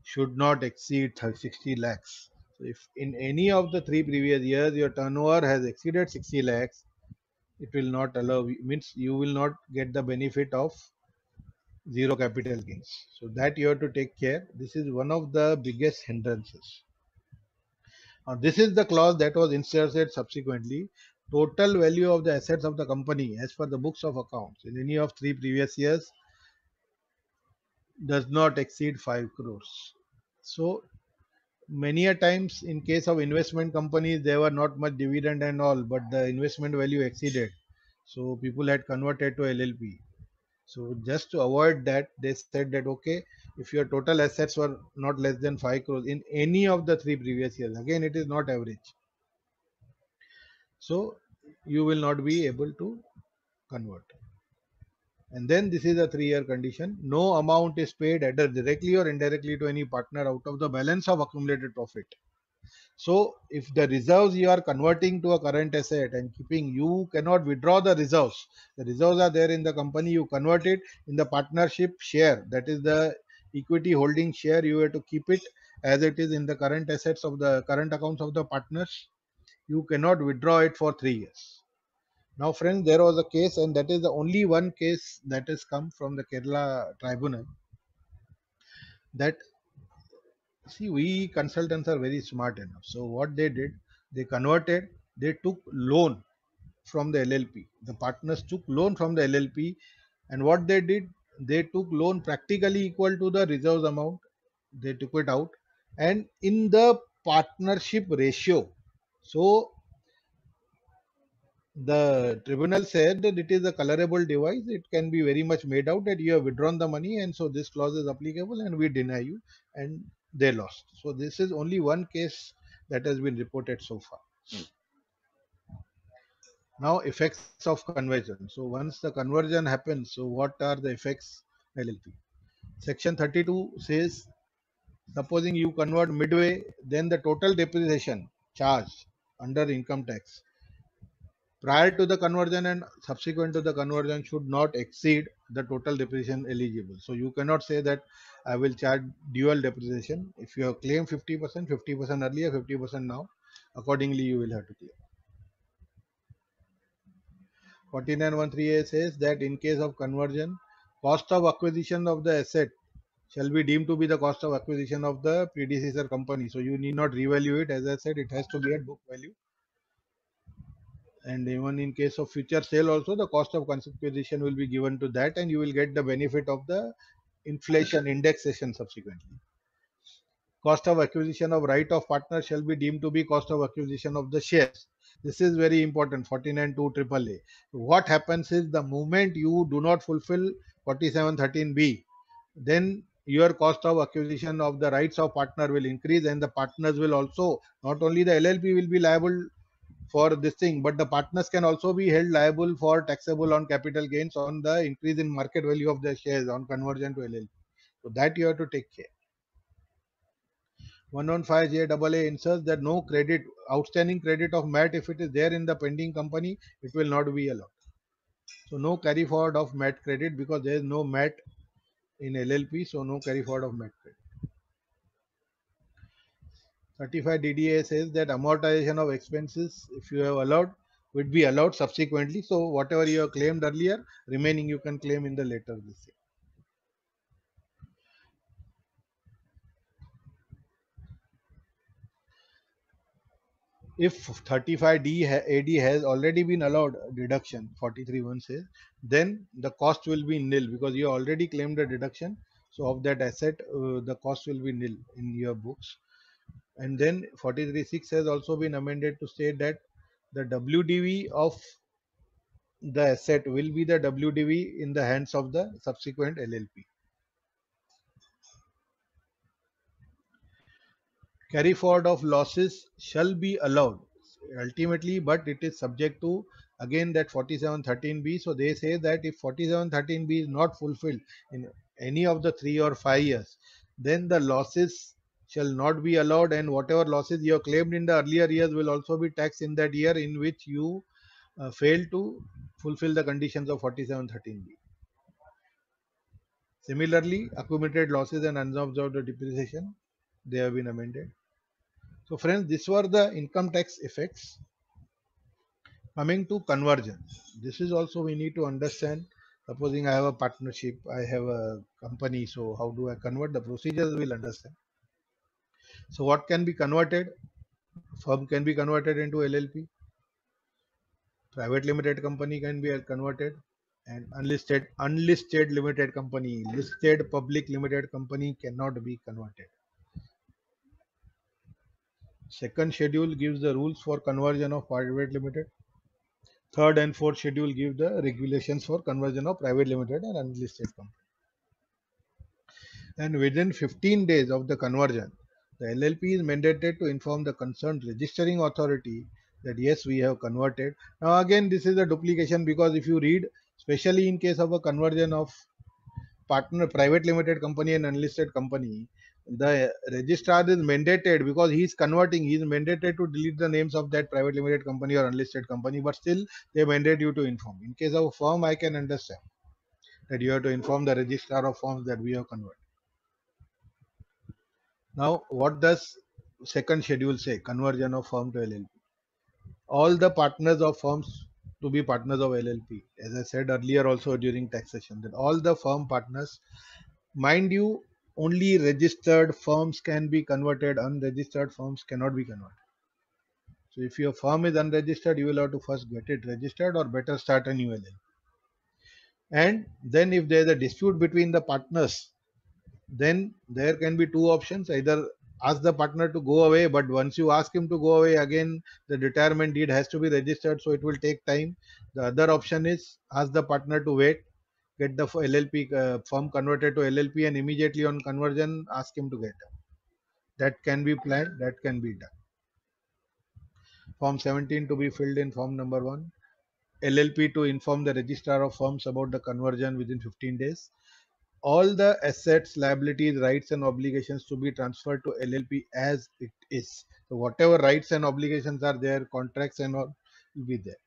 should not exceed 60 lakhs. So if in any of the 3 previous years your turnover has exceeded 60 lakhs, it will not allow, means you will not get the benefit of zero capital gains. So that you have to take care. This is one of the biggest hindrances. This is the clause that was inserted subsequently. Total value of the assets of the company as per the books of accounts in any of 3 previous years does not exceed 5 crores. So many a times in case of investment companies, there were not much dividend and all, but the investment value exceeded. So people had converted to LLP. So just to avoid that, they said that okay, if your total assets were not less than 5 crores in any of the 3 previous years, again it is not average. So you will not be able to convert. And then this is a 3-year condition. No amount is paid either directly or indirectly to any partner out of the balance of accumulated profit. So if the reserves you are converting to a current asset and keeping, you cannot withdraw the reserves. The reserves are there in the company, you convert it in the partnership share. That is the equity holding share. You have to keep it as it is in the current assets of the current accounts of the partners. You cannot withdraw it for 3 years. Now friends, there was a case, and that is the only one case that has come from the Kerala tribunal, that see, we consultants are very smart enough. So what they did, they converted, they took loan from the LLP. The partners took loan from the LLP, and what they did, they took loan practically equal to the reserves amount. They took it out, and in the partnership ratio. So the tribunal said that it is a colorable device. It can be very much made out that you have withdrawn the money, and so this clause is applicable, and we deny you, and they lost. So this is only one case that has been reported so far. Now effects of conversion. So once the conversion happens, so what are the effects? LLP. Section 32 says, supposing you convert midway, then the total depreciation charged under income tax prior to the conversion and subsequent to the conversion should not exceed the total depreciation eligible. So you cannot say that I will charge dual depreciation. If you have claimed 50%, 50% earlier, 50% now, accordingly you will have to claim. 49(1)(3)(a) says that in case of conversion, cost of acquisition of the asset shall be deemed to be the cost of acquisition of the predecessor company. So you need not revalue it. As I said, it has to be at book value. And even in case of future sale also, the cost of acquisition will be given to that, and you will get the benefit of the inflation indexation subsequently. Cost of acquisition of right of partner shall be deemed to be cost of acquisition of the shares. This is very important, 49(2)(AAA). What happens is the moment you do not fulfill 47(13)(b), then your cost of acquisition of the rights of partner will increase, and the partners will also, not only the LLP will be liable for this thing, but the partners can also be held liable for taxable on capital gains on the increase in market value of the shares on conversion to LLP. So that you have to take care. 115JAA inserts that no credit, outstanding credit of MAT, if it is there in the pending company, it will not be allowed. So no carry forward of MAT credit because there is no MAT in LLP, so no carry forward of MAT credit. 35 DDA says that amortization of expenses, if you have allowed, would be allowed subsequently. So whatever you have claimed earlier, remaining you can claim in the later this year. If 35D AD has already been allowed deduction, 43(1) says, then the cost will be nil because you already claimed a deduction. So of that asset, the cost will be nil in your books. And then 43(6) has also been amended to state that the WDV of the asset will be the WDV in the hands of the subsequent LLP. Carry forward of losses shall be allowed ultimately, but it is subject to again that 47(13)(b). So they say that if 47(13)(b) is not fulfilled in any of the 3 or 5 years, then the losses shall not be allowed, and whatever losses you have claimed in the earlier years will also be taxed in that year in which you fail to fulfill the conditions of 47(13)(b). Similarly, accumulated losses and unabsorbed depreciation, they have been amended. So friends, these were the income tax effects. Coming to conversion, this is also we need to understand. Supposing I have a partnership, I have a company, so how do I convert? The procedures we'll understand. So what can be converted? Firm can be converted into LLP. Private limited company can be converted, and unlisted limited company, listed public limited company cannot be converted. Second schedule gives the rules for conversion of private limited. Third and fourth schedule give the regulations for conversion of private limited and unlisted company. And within 15 days of the conversion, the LLP is mandated to inform the concerned registering authority that yes, we have converted. Now again, this is a duplication because if you read, especially in case of a conversion of partner private limited company and unlisted company, the registrar is mandated because he is converting, he is mandated to delete the names of that private limited company or unlisted company, but still they mandate you to inform. In case of a firm, I can understand that you have to inform the registrar of firms that we have converted. Now, what does second schedule say? Conversion of firm to LLP. All the partners of firms to be partners of LLP. As I said earlier also during taxation, that all the firm partners, mind you, only registered firms can be converted, unregistered firms cannot be converted. So if your firm is unregistered, you will have to first get it registered or better start a new LLP. And then if there is a dispute between the partners, then there can be two options. Either ask the partner to go away, but once you ask him to go away, again the retirement deed has to be registered, so it will take time. The other option is ask the partner to wait, get the LLP firm converted to LLP, and immediately on conversion ask him to get out. That can be planned, that can be done. Form 17 to be filled in form number 1. LLP to inform the registrar of firms about the conversion within 15 days. all the assets, liabilities, rights and obligations to be transferred to LLP as it is. So whatever rights and obligations are there, contracts and all will be there.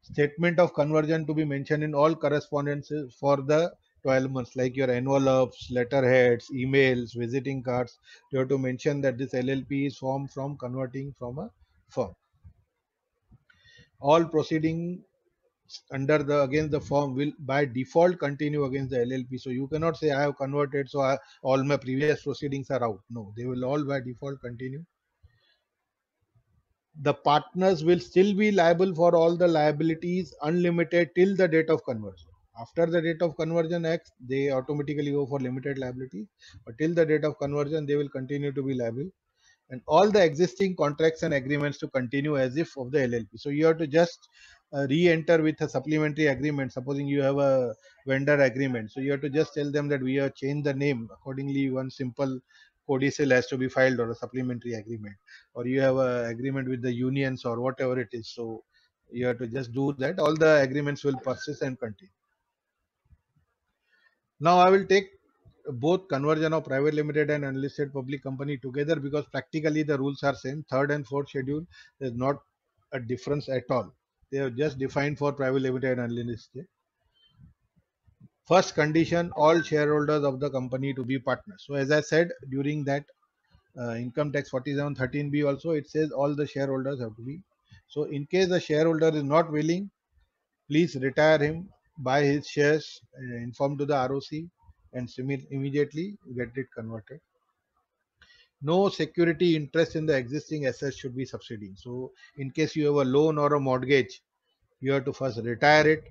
Statement of conversion to be mentioned in all correspondences for the 12 months, like your envelopes, letterheads, emails, visiting cards. You have to mention that this LLP is formed from converting from a firm. All proceeding under the against the firm will by default continue against the LLP. So you cannot say I have converted, so all my previous proceedings are out. No, they will all by default continue. The partners will still be liable for all the liabilities unlimited till the date of conversion. After the date of conversion acts, they automatically go for limited liability, but till the date of conversion, they will continue to be liable. And all the existing contracts and agreements to continue as if of the LLP. So you have to just re-enter with a supplementary agreement. Supposing you have a vendor agreement, so you have to just tell them that we have changed the name. Accordingly, one simple codicil has to be filed or a supplementary agreement, or you have a agreement with the unions or whatever it is. So you have to just do that. All the agreements will persist and continue. Now I will take both conversion of private limited and unlisted public company together because practically the rules are same. Third and fourth schedule is not a difference at all. They are just defined for private limited and unlisted. First condition, all shareholders of the company to be partners. So as I said during that income tax 4713B also, it says all the shareholders have to be. So in case the shareholder is not willing, please retire him, buy his shares, inform to the ROC and immediately get it converted. No security interest in the existing assets should be subsiding. So in case you have a loan or a mortgage, you have to first retire it.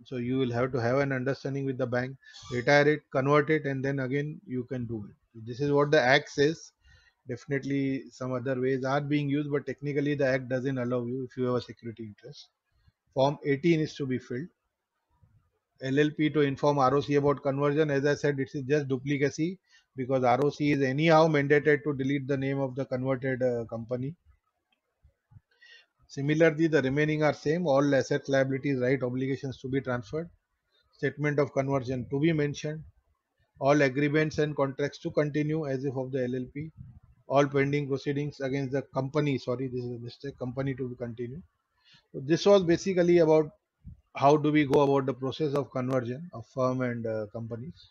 So you will have to have an understanding with the bank, retire it, convert it, and then again you can do it. This is what the act says. Definitely some other ways are being used, but technically the act doesn't allow you if you have a security interest. Form 18 is to be filled. LLP to inform ROC about conversion. As I said, it is just duplicacy because ROC is anyhow mandated to delete the name of the converted company. Similarly, the remaining are same. All assets, liabilities, right, obligations to be transferred. Statement of conversion to be mentioned. All agreements and contracts to continue as if of the LLP. All pending proceedings against the company. Sorry, this is a mistake. Company to continue. So this was basically about how do we go about the process of conversion of firm and companies.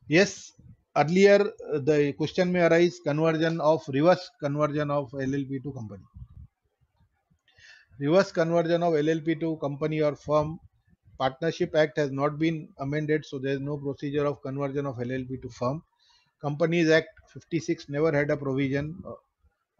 Yes, earlier the question may arise conversion of reverse conversion of LLP to company. Reverse conversion of LLP to company or firm. Partnership Act has not been amended, so there is no procedure of conversion of LLP to firm. Companies Act 56 never had a provision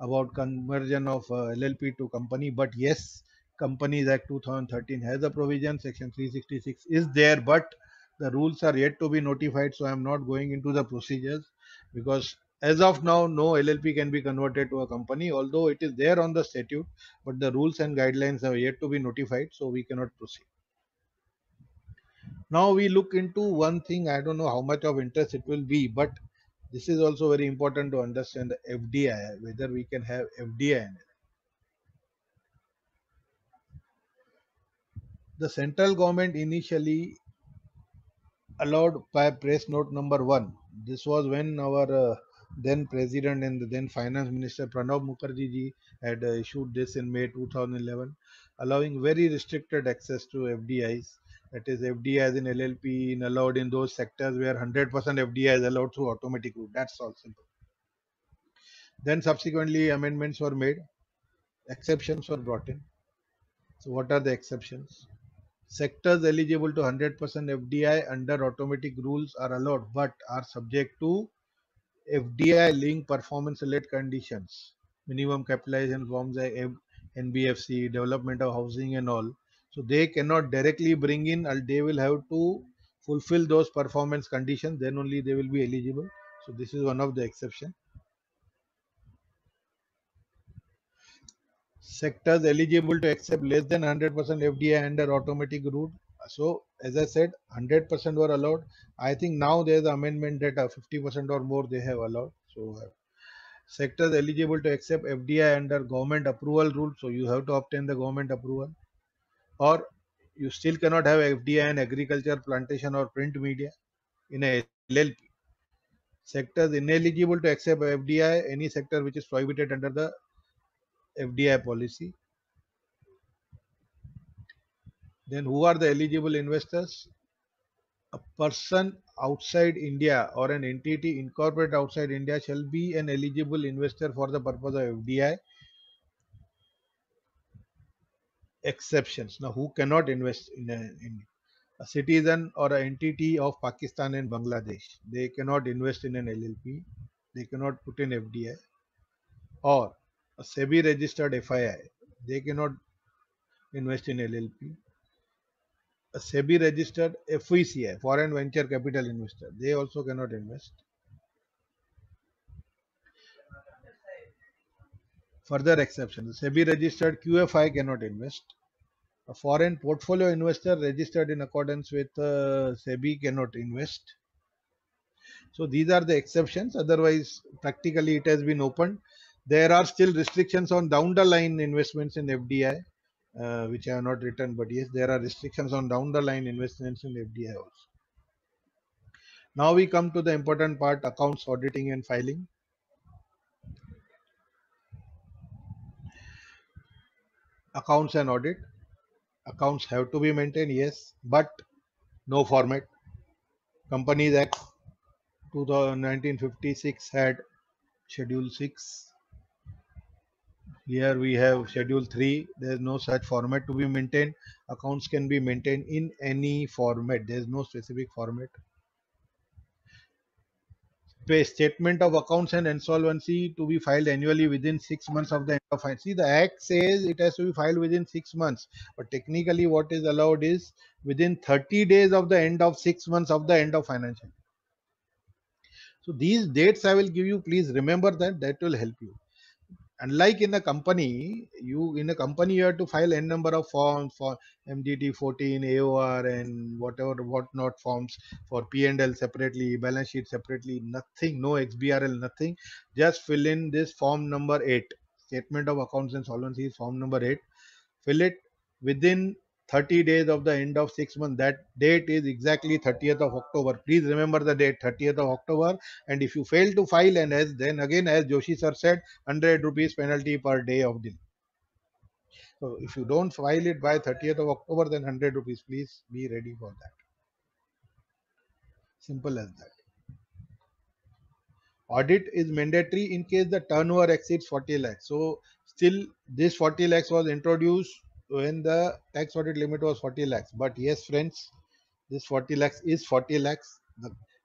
about conversion of LLP to company, but yes, Companies Act 2013 has a provision. Section 366 is there, but the rules are yet to be notified, so I am not going into the procedures because as of now, no LLP can be converted to a company, although it is there on the statute, but the rules and guidelines are yet to be notified, so we cannot proceed. Now we look into one thing, I don't know how much of interest it will be, but this is also very important to understand the FDI, whether we can have FDI in it. The central government initially allowed by press note number 1. This was when our then president and then finance minister Pranab Mukherjee ji had issued this in May 2011, allowing very restricted access to FDIs. That is FDIs in LLP in allowed in those sectors where 100% FDI is allowed through automatic route. That's all simple. Then subsequently amendments were made, exceptions were brought in. So what are the exceptions? Sectors eligible to 100% FDI under automatic rules are allowed but are subject to FDI linked performance related conditions, minimum capitalization forms like NBFC, development of housing and all. So they cannot directly bring in, they will have to fulfill those performance conditions, then only they will be eligible. So this is one of the exception. Sectors eligible to accept less than 100% FDI under automatic route. So as I said, 100% were allowed. I think now there is an amendment that 50% or more they have allowed. So sectors eligible to accept FDI under government approval rule. So you have to obtain the government approval, or you still cannot have FDI in agriculture, plantation or print media. in a LLP. Sectors ineligible to accept FDI, any sector which is prohibited under the FDI policy. Then who are the eligible investors? A person outside India or an entity incorporated outside India shall be an eligible investor for the purpose of FDI. Exceptions. Now, who cannot invest in a citizen or an entity of Pakistan and Bangladesh? They cannot invest in an LLP. They cannot put in FDI. Or a SEBI registered FII. They cannot invest in LLP. A SEBI registered FVCI, foreign venture capital investor. They also cannot invest. Further exception, the SEBI registered QFI cannot invest. A foreign portfolio investor registered in accordance with SEBI cannot invest. So these are the exceptions. Otherwise, practically it has been opened. There are still restrictions on down the line investments in FDI, which I have not written, but yes, there are restrictions on down the line investments in FDI also. Now we come to the important part, accounts, auditing and filing. Accounts and audit. Accounts have to be maintained, yes, but no format. Companies Act 1956 had Schedule 6. Here we have Schedule 3. There is no such format to be maintained. Accounts can be maintained in any format. There is no specific format. Statement of accounts and insolvency to be filed annually within 6 months of the end of financial. See, the Act says it has to be filed within 6 months, but technically what is allowed is within 30 days of the end of 6 months of the end of financial. So these dates I will give you. Please remember that will help you. Unlike in a company, you have to file n number of forms for MDT 14, AOR, and whatnot forms for P&L separately, balance sheet separately. Nothing, no XBRL, nothing. Just fill in this form number 8. Statement of accounts and solvency is form number 8. Fill it within 30 days of the end of 6 months. That date is exactly 30th of October. Please remember the date, 30th of October. And if you fail to file, and then again, as Joshi sir said, 100 rupees penalty per day of delay. So if you don't file it by 30th of October, then 100 rupees. Please be ready for that. Simple as that. Audit is mandatory in case the turnover exceeds 40 lakhs. So still this 40 lakhs was introduced when the tax audit limit was 40 lakhs. But yes, friends, this 40 lakhs is 40 lakhs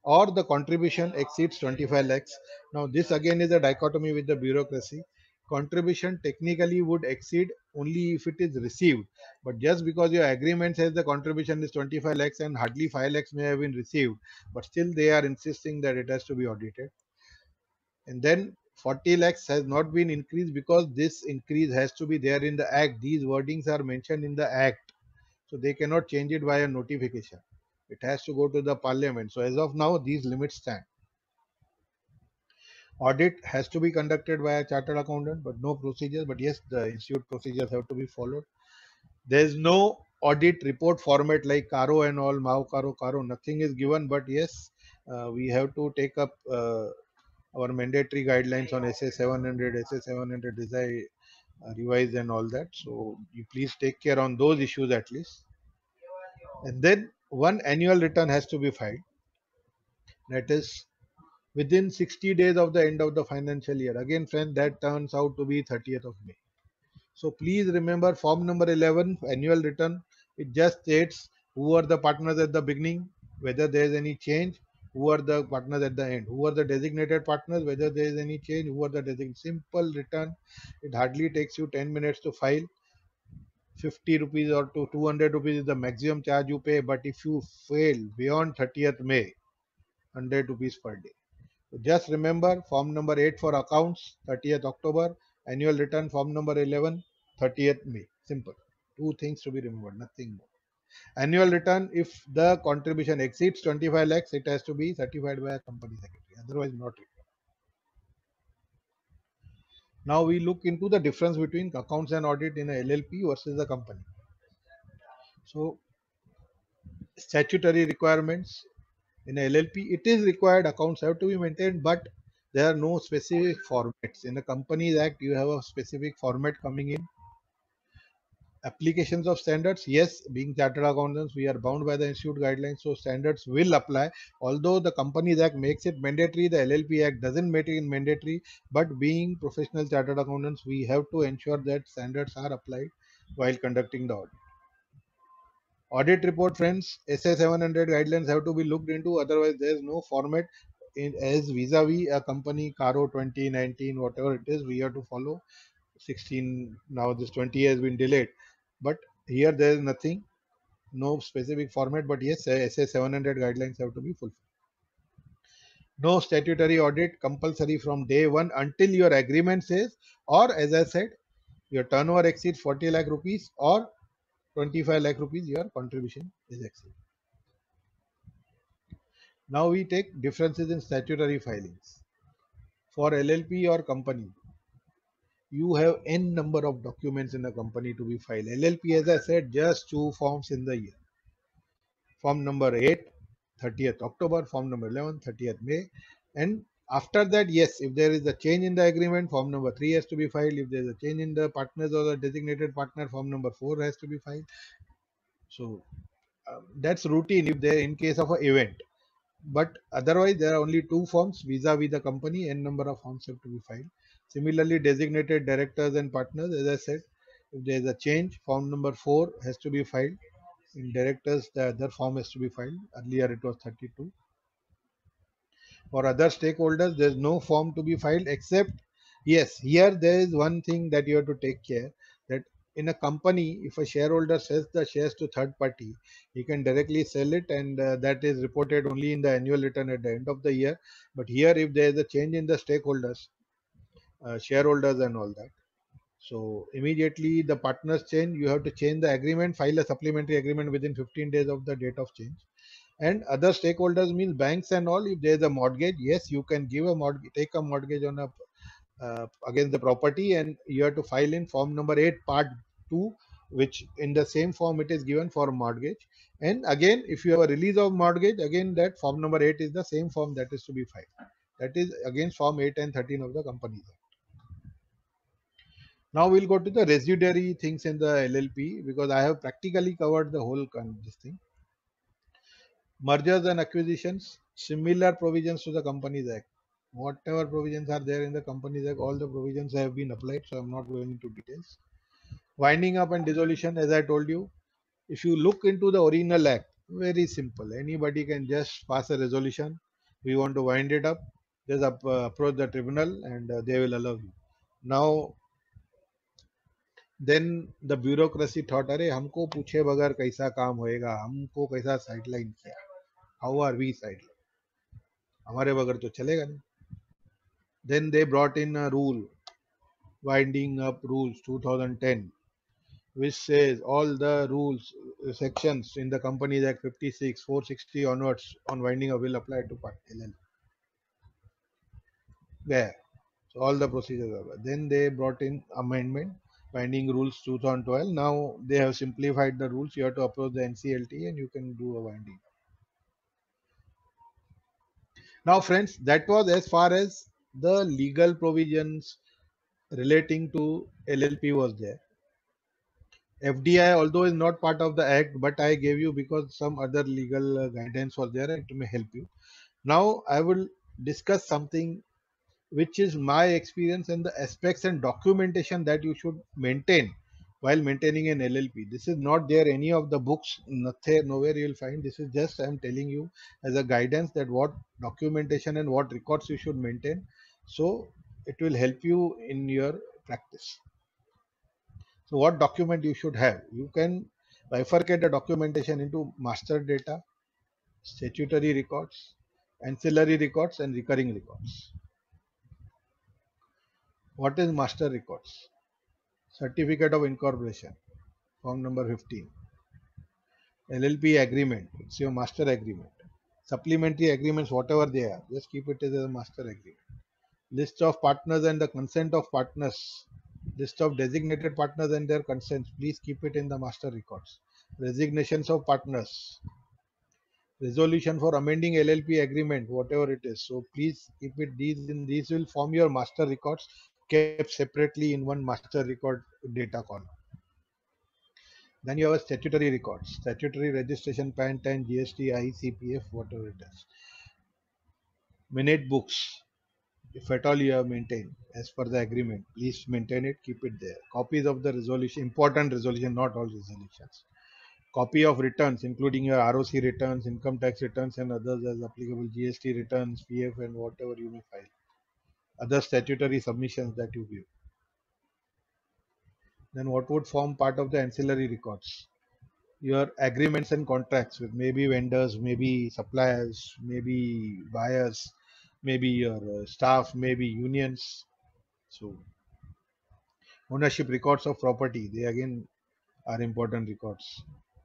or the contribution exceeds 25 lakhs. Now this again is a dichotomy with the bureaucracy. Contribution technically would exceed only if it is received. But just because your agreement says the contribution is 25 lakhs and hardly 5 lakhs may have been received, but still they are insisting that it has to be audited. And then 40 lakhs has not been increased because this increase has to be there in the Act. These wordings are mentioned in the Act. So they cannot change it by a notification. It has to go to the parliament. So as of now, these limits stand. Audit has to be conducted by a chartered accountant, but no procedures. But yes, the institute procedures have to be followed. There is no audit report format like Caro and all, Mao, Caro, nothing is given. But yes, we have to take up our mandatory guidelines on SA 700, SA 700 design, revise and all that. So you please take care on those issues at least. And then one annual return has to be filed. That is within 60 days of the end of the financial year. Again, friend, that turns out to be 30th of May. So please remember form number 11, annual return. It just states who are the partners at the beginning, whether there is any change, who are the partners at the end, who are the designated partners, whether there is any change, who are the designated. Simple return. It hardly takes you 10 minutes to file. 50 rupees or to 200 rupees is the maximum charge you pay. But if you fail beyond 30th May, 100 rupees per day. So just remember form number 8 for accounts, 30th October, annual return form number 11, 30th May. Simple. Two things to be remembered, nothing more. Annual return, if the contribution exceeds 25 lakhs, it has to be certified by a company secretary, otherwise not required. Now we look into the difference between accounts and audit in a LLP versus a company. So statutory requirements. In a LLP, it is required, accounts have to be maintained, but there are no specific formats. In the Companies Act, you have a specific format coming in. Applications of standards, yes, being chartered accountants, we are bound by the institute guidelines, so standards will apply. Although the Companies Act makes it mandatory, the LLP Act doesn't make it mandatory, but being professional chartered accountants, we have to ensure that standards are applied while conducting the audit. Audit report, friends, SA 700 guidelines have to be looked into, otherwise there is no format as vis-a-vis a company Caro 2019, whatever it is, we have to follow 16. Now this 20 has been delayed, but here there is nothing, no specific format, but yes, SA 700 guidelines have to be fulfilled. No statutory audit compulsory from day one until your agreement says, or as I said, your turnover exceeds 40 lakh rupees or 25 lakh rupees, your contribution is exceeded. Now we take differences in statutory filings. For LLP or company, you have n number of documents in a company to be filed. LLP, as I said, just 2 forms in the year. Form number 8, 30th October, form number 11, 30th May. And after that, yes, if there is a change in the agreement, form number 3 has to be filed. If there is a change in the partners or the designated partner, form number 4 has to be filed. So that's routine if there in case of an event. But otherwise, there are only 2 forms vis-a-vis the company, n number of forms have to be filed. Similarly, designated directors and partners, as I said, if there is a change, form number 4 has to be filed. In directors, the other form has to be filed. Earlier it was 32. For other stakeholders, there is no form to be filed except, yes, here there is one thing that you have to take care, that in a company, if a shareholder sells the shares to third party, he can directly sell it, and that is reported only in the annual return at the end of the year. But here, if there is a change in the stakeholders, shareholders and all that, so immediately the partners change, you have to change the agreement, file a supplementary agreement within 15 days of the date of change. And other stakeholders means banks and all. If there is a mortgage, yes, you can give a mortgage, take a mortgage on a against the property, and you have to file in form number 8 part 2, which in the same form it is given for mortgage. And again, if you have a release of mortgage, again that form number 8 is the same form that is to be filed. That is against form 8 and 13 of the Companies Act. Now we'll go to the residuary things in the LLP, because I have practically covered the whole this thing. Mergers and acquisitions, similar provisions to the Companies Act. Whatever provisions are there in the Companies Act, all the provisions have been applied, so I'm not going into details. Winding up and dissolution, as I told you, if you look into the original act, very simple. Anybody can just pass a resolution. We want to wind it up, just approach the tribunal and they will allow you. Now, then the bureaucracy thought, अरे हमको पूछे बगैर कैसा काम होएगा, हमको कैसा sideline किया, how are we sideline, हमारे बगैर तो चलेगा नहीं. Then they brought in a rule, winding up rules 2010, which says all the rules, sections in the Companies Act 56, 460 onwards on winding up will apply to Part LL. There. So all the procedures are there. Then they brought in amendment, winding rules 2012. Now they have simplified the rules. You have to approach the NCLT and you can do a winding. Now friends, that was as far as the legal provisions relating to LLP was there. FDI, although is not part of the act, but I gave you because some other legal guidance was there and it may help you. Now I will discuss something which is my experience and the aspects and documentation that you should maintain while maintaining an LLP. This is not there any of the books, nothing, nowhere you will find. This is just I am telling you as a guidance that what documentation and what records you should maintain. So it will help you in your practice. So what document you should have? You can bifurcate the documentation into master data, statutory records, ancillary records, and recurring records. What is master records? Certificate of incorporation, form number 15. LLP agreement, it's your master agreement. Supplementary agreements, whatever they are, just keep it as a master agreement. List of partners and the consent of partners. List of designated partners and their consents. Please keep it in the master records. Resignations of partners. resolution for amending LLP agreement, whatever it is. So please keep it. These will form your master records kept separately in one master record data column. Then you have a statutory records, statutory registration, PAN, TAN, GST, ICPF, whatever it is. Minute books, if at all you have maintained as per the agreement, please maintain it, keep it there. Copies of the resolution, important resolution, not all resolutions. Copy of returns, including your ROC returns, income tax returns, and others as applicable, GST returns, PF, and whatever you may file. Other statutory submissions that you give. Then what would form part of the ancillary records? Your agreements and contracts with maybe vendors, maybe suppliers, maybe buyers, maybe your staff, maybe unions. So ownership records of property, they again are important records.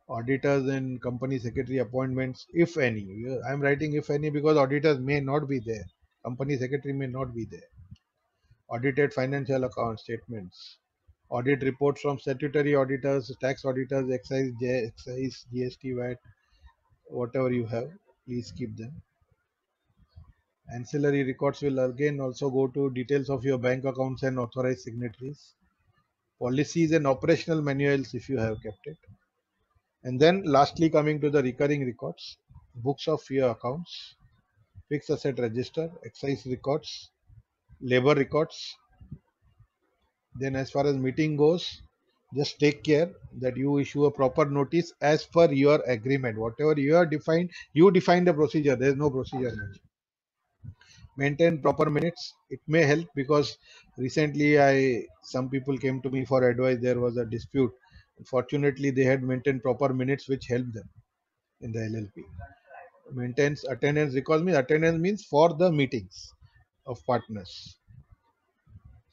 Auditors and company secretary appointments, if any. I'm writing if any because auditors may not be there. Company secretary may not be there. Audited financial account statements. Audit reports from statutory auditors, tax auditors, excise, GST, VAT, whatever you have, please keep them. Ancillary records will again also go to details of your bank accounts and authorized signatories. Policies and operational manuals if you have kept it. And then lastly, coming to the recurring records, books of your accounts, fixed asset register, excise records, labor records. Then as far as meeting goes, just take care that you issue a proper notice as per your agreement. Whatever you have defined, you define the procedure. There is no procedure. Maintain proper minutes. It may help because recently some people came to me for advice. There was a dispute. Fortunately, they had maintained proper minutes, which helped them in the LLP. Maintains attendance records. Attendance means for the meetings of partners.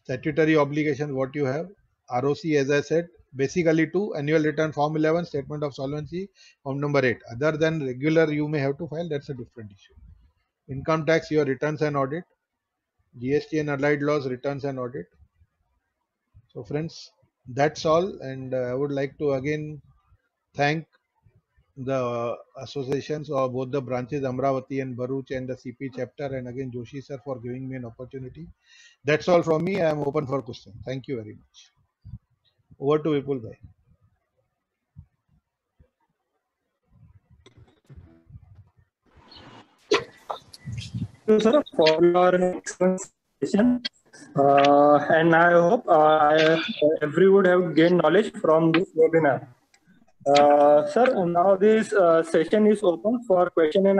Statutory obligations, what you have. ROC, as I said, basically 2, annual return form 11, statement of solvency form number 8. Other than regular you may have to file, that's a different issue. Income tax, your returns and audit. GST and allied laws, returns and audit. So friends, that's all, and I would like to again thank the associations of both the branches, Amravati and Bharuch, and the CP chapter, and again Joshi sir for giving me an opportunity. That's all from me. I am open for questions. Thank you very much. Over to Vipul bhai. Thank you, sir, for your excellent session. And I hope everyone would have gained knowledge from this webinar. Sir, now this session is open for question and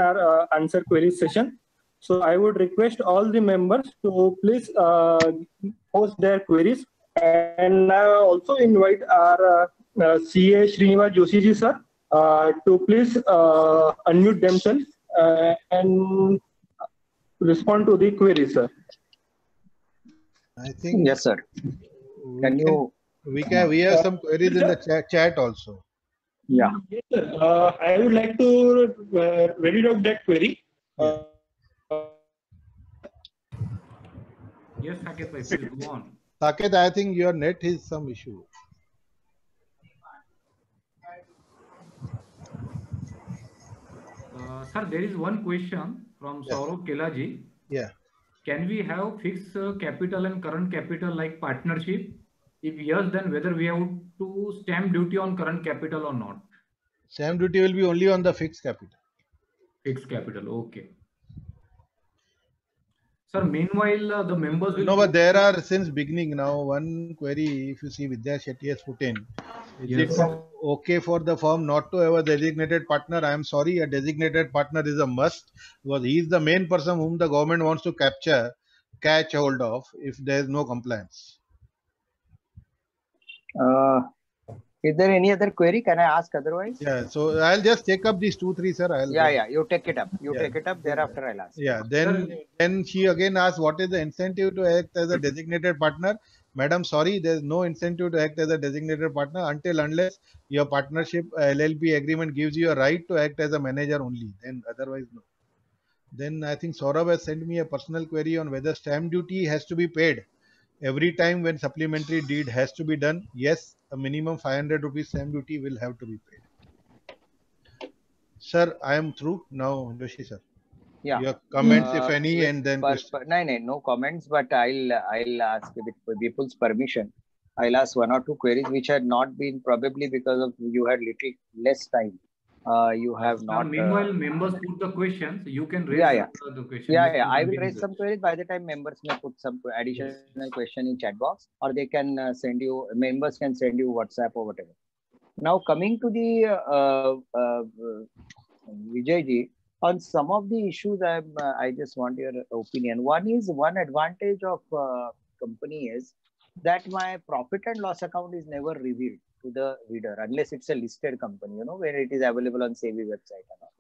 answer query session. So I would request all the members to please post their queries. And I also invite our CA Srinivas Joshi ji sir to please unmute themselves and respond to the query, sir. I think yes, sir. We have some queries in the chat also. Yeah. Yes, sir. I would like to read out that query. Yes, Saket, please go on. Saket, I think your net is some issue. Sir, there is one question from Saurav Kelaji. Yeah. Can we have fixed capital and current capital like partnership? If yes, then whether we have to stamp duty on current capital or not? Stamp duty will be only on the fixed capital. Fixed capital, okay. Sir, meanwhile, the members will... No, but there are since beginning now one query, if you see Vidya Shetty has put in. Is it okay for the firm not to have a designated partner? I am sorry, a designated partner is a must because he is the main person whom the government wants to catch hold of if there is no compliance. Is there any other query? Can I ask otherwise? Yeah, so I'll just take up these 2-3, sir. You take it up. Take it up. Thereafter, I'll ask. Yeah, then she again asked, what is the incentive to act as a designated partner? Madam, sorry, there is no incentive to act as a designated partner unless your partnership LLP agreement gives you a right to act as a manager only. Then otherwise, no. Then I think Saurabh has sent me a personal query on whether stamp duty has to be paid every time when supplementary deed has to be done. Yes, a minimum 500 rupees stamp duty will have to be paid. Sir, I am through now, Joshi sir. Yeah. Your comments, if any, and then questions. No comments, but I'll ask with people's permission. I'll ask one or two queries which had not been, probably because of you had little less time. You have not. Meanwhile, members put the questions. You can raise the question. I will raise some queries. By the time members may put some additional question in chat box, or they can send you. Members can send you WhatsApp or whatever. Now coming to the Vijay ji, on some of the issues, I just want your opinion. One advantage of company is that my profit and loss account is never revealed to the reader unless it's a listed company, where it is available on SEBI website and all.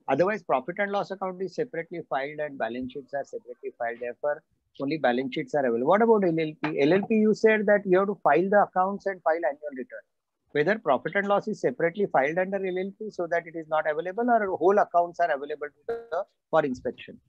Otherwise, profit and loss account is separately filed and balance sheets are separately filed. Therefore, only balance sheets are available. What about LLP? LLP, you said that you have to file the accounts and file annual return. Whether profit and loss is separately filed under LLP so that it is not available, or whole accounts are available for inspection?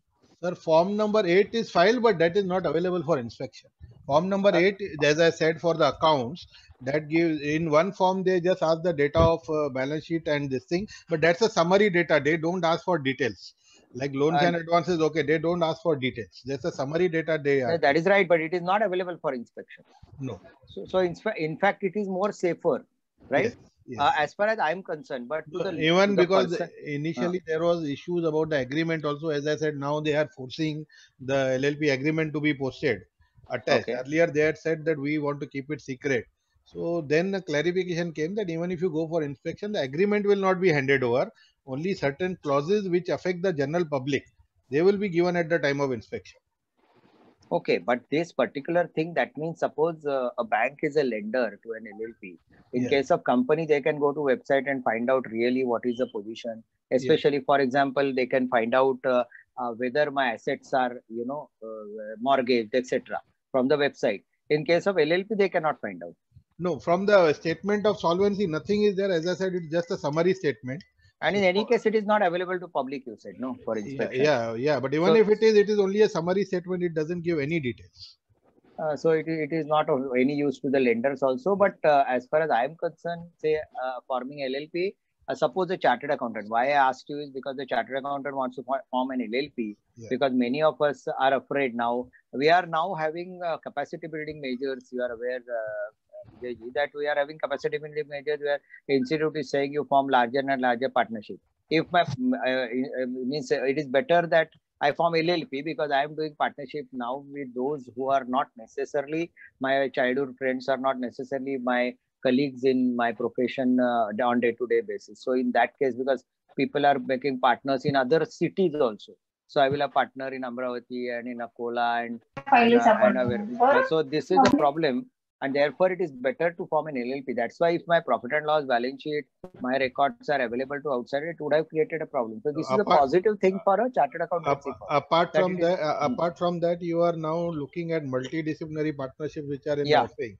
Sir, form number 8 is filed, but that is not available for inspection. Form number 8, as I said, for the accounts, that gives, in one form they just ask the data of balance sheet and this thing, but that's a summary data. They don't ask for details. Like loans and advances, okay, they don't ask for details. That's a summary data they are. That is right, but it is not available for inspection. No. So in fact, it is more safer, right? Yes. Yes. As far as I'm concerned, but even because initially there was issues about the agreement also. As I said, now they are forcing the LLP agreement to be posted, attached. Okay. Earlier they had said that we want to keep it secret. So then the clarification came that even if you go for inspection, the agreement will not be handed over. Only certain clauses which affect the general public, they will be given at the time of inspection. Okay, but this particular thing, that means suppose a bank is a lender to an LLP. In case of company, they can go to website and find out really what is the position. Especially, for example, they can find out whether my assets are, mortgaged, etc. from the website. In case of LLP, they cannot find out. No, from the statement of solvency, nothing is there. As I said, it's just a summary statement. And in any case, it is not available to public, you said, no, for inspection. Yeah. But even if it is only a summary statement. It doesn't give any details. So it is not of any use to the lenders also. But as far as I am concerned, say forming LLP, suppose a chartered accountant. Why I asked you is because the chartered accountant wants to form an LLP. Because many of us are afraid now. We are now having capacity building measures. You are aware, that we are having capacity building measures where the institute is saying you form larger and larger partnership. If my means it is better that I form LLP because I am doing partnership now with those who are not necessarily my childhood friends, are not necessarily my colleagues in my profession on day-to-day basis. So in that case, because people are making partners in other cities also. So I will have partner in Amravati and in Akola and so this is the problem. And therefore, it is better to form an LLP. That's why if my profit and loss balance sheet, my records are available to outside, it would have created a problem. So this is a positive thing for a chartered accountancy firm. Apart from that, you are now looking at multidisciplinary partnerships which are in the offing.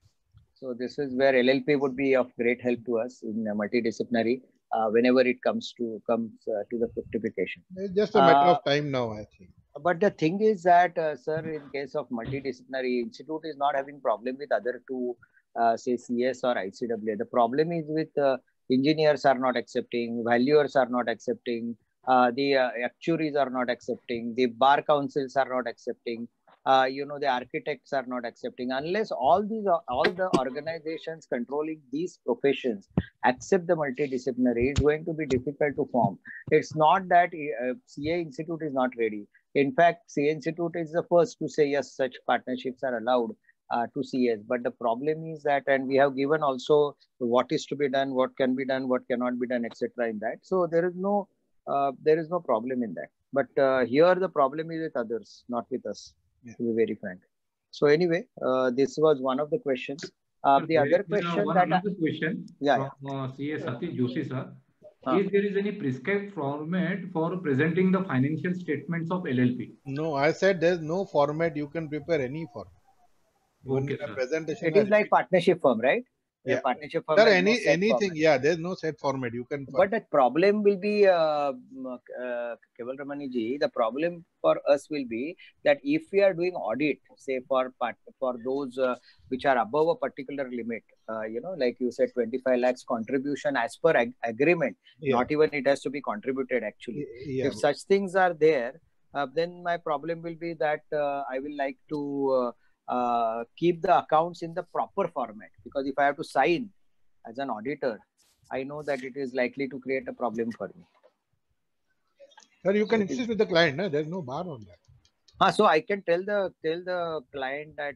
So this is where LLP would be of great help to us in multidisciplinary whenever it comes to the fructification. It's just a matter of time now, I think. But the thing is that, sir, in case of multidisciplinary, institute is not having problem with other two, say CS or ICWA. The problem is with engineers are not accepting, valuers are not accepting, the actuaries are not accepting, the bar councils are not accepting, the architects are not accepting. Unless all the organizations controlling these professions accept the multidisciplinary, it's going to be difficult to form. It's not that CA Institute is not ready. In fact, CA Institute is the first to say, yes, such partnerships are allowed to CS. But the problem is that, and we have given also what is to be done, what can be done, what cannot be done, etc. in that. So there is no problem in that. But here the problem is with others, not with us, to be very frank. So anyway, this was one of the questions. The other question from CA Satish Joshi, sir. If there is any prescribed format for presenting the financial statements of LLP? No, I said there's no format. You can prepare any format. Okay, presentation. It is like partnership firm, right? Yeah. Partnership firm Sir, has no set anything, format. yeah, there's no set format. You can. But the problem will be, Keval Ramani ji, the problem for us will be that if we are doing audit, say for those which are above a particular limit, like you said, 25 lakhs contribution as per agreement, not even it has to be contributed actually. Yeah. If such things are there, then my problem will be that I will like to keep the accounts in the proper format, because if I have to sign as an auditor, I know that it is likely to create a problem for me. Sir, you can insist with the client. No? There's no bar on that. So I can tell the client that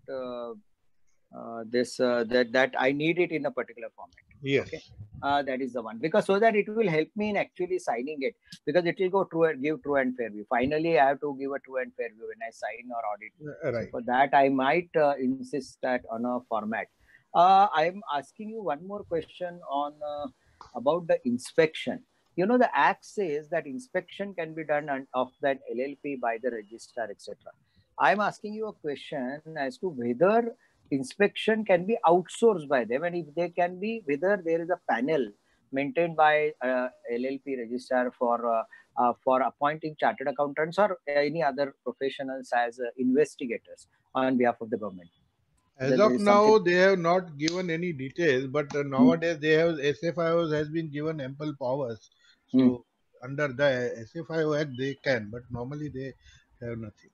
that I need it in a particular format. Yes. Okay. That is the one, because so that it will help me in actually signing it, because it will go true and give true and fair view. Finally, I have to give a true and fair view when I sign or audit. Right. So for that, I might insist that on a format. I'm asking you one more question on about the inspection. The Act says that inspection can be done of that LLP by the registrar, etc. I'm asking you a question as to whether inspection can be outsourced by them, and if they can be, whether there is a panel maintained by LLP registrar for appointing chartered accountants or any other professionals as investigators on behalf of the government. As of now, they have not given any details, but nowadays they have SFIOs has been given ample powers. So under the SFIO Act they can, but normally they have nothing.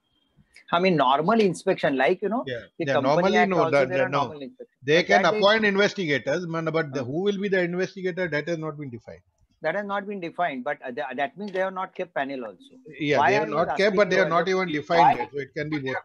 I mean, normal inspection, like the Company normally Act no, also there are normal inspection. They can appoint investigators, but who will be the investigator, that has not been defined. That has not been defined, but that means they have not kept panel also. Yeah, Why they have not kept, but they have not even defined it, so it can be both.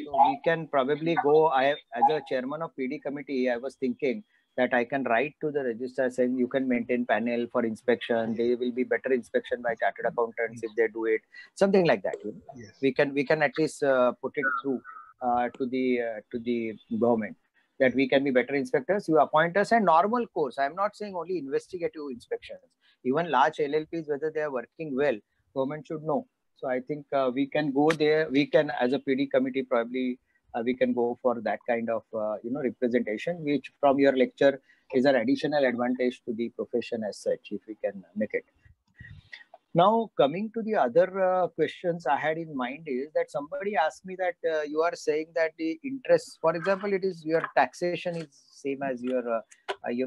So we can probably go. As a chairman of PD committee, I was thinking that I can write to the registrar saying you can maintain panel for inspection. There will be better inspection by chartered accountants if they do it, something like that. Yes. We can at least put it through to the government, that we can be better inspectors. You appoint us, and normal course. I am not saying only investigative inspections. Even large LLPs, whether they are working well, government should know. So I think we can go there. We can, as a PD committee, probably we can go for that kind of representation, which from your lecture is an additional advantage to the profession as such, if we can make it. Now, coming to the other questions I had in mind is that somebody asked me that you are saying that the interest, for example, it is your taxation is same as your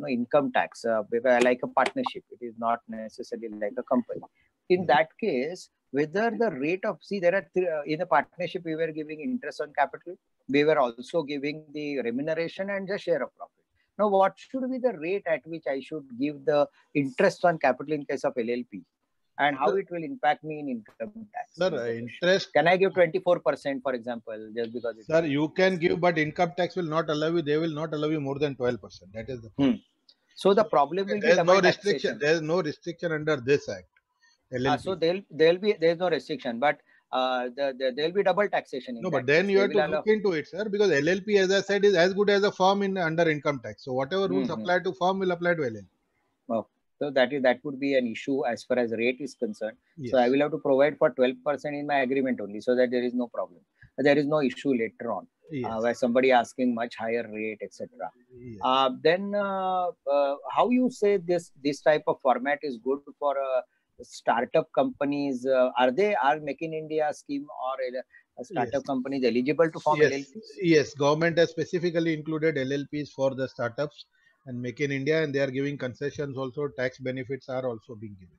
income tax, like a partnership. It is not necessarily like a company. In that case, whether the rate of, there are in a partnership we were giving interest on capital, we were also giving the remuneration and the share of profit. Now, what should be the rate at which I should give the interest on capital in case of LLP? And how it will impact me in income tax? Sir, interest. Can I give 24%, for example, just because? Sir, you can give, but income tax will not allow you. They will not allow you more than 12%. That is the problem. So the problem will be no restriction. There is no restriction under this act. So there's no restriction, but there will be double taxation. No, but then you have to look into it, sir, because LLP, as I said, is as good as a firm under income tax. So whatever rules apply to firm will apply to LLP. Oh. So that would be an issue as far as rate is concerned. Yes. So I will have to provide for 12% in my agreement only, so that there is no problem. There is no issue later on, where somebody asking much higher rate, etc. Yes. Then how you say this type of format is good for startup companies? Are Make in India scheme or startup companies eligible to form LLPs? Yes, government has specifically included LLPs for the startups and Make in India, and they are giving concessions also. Tax benefits are also being given.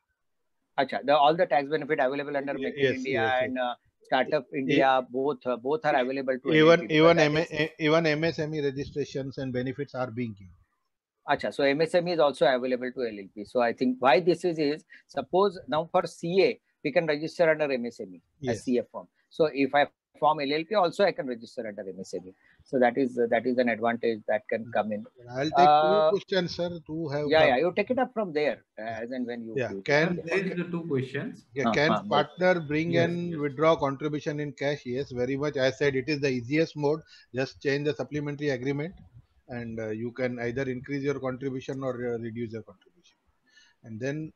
Acha, all the tax benefit available under Make in India and Startup India, both are available to LLP. Even MSME registrations and benefits are being given. Acha, so MSME is also available to LLP. So I think why this is suppose now for CA we can register under MSME as CA form. So if I form LLP also I can register under MSME. So that is an advantage that can come in. I'll take two questions, sir. You take it up from there as and when you. Can the two questions? Can partner bring and withdraw contribution in cash? Yes, very much. I said it is the easiest mode. Just change the supplementary agreement, and you can either increase your contribution or reduce your contribution. And then,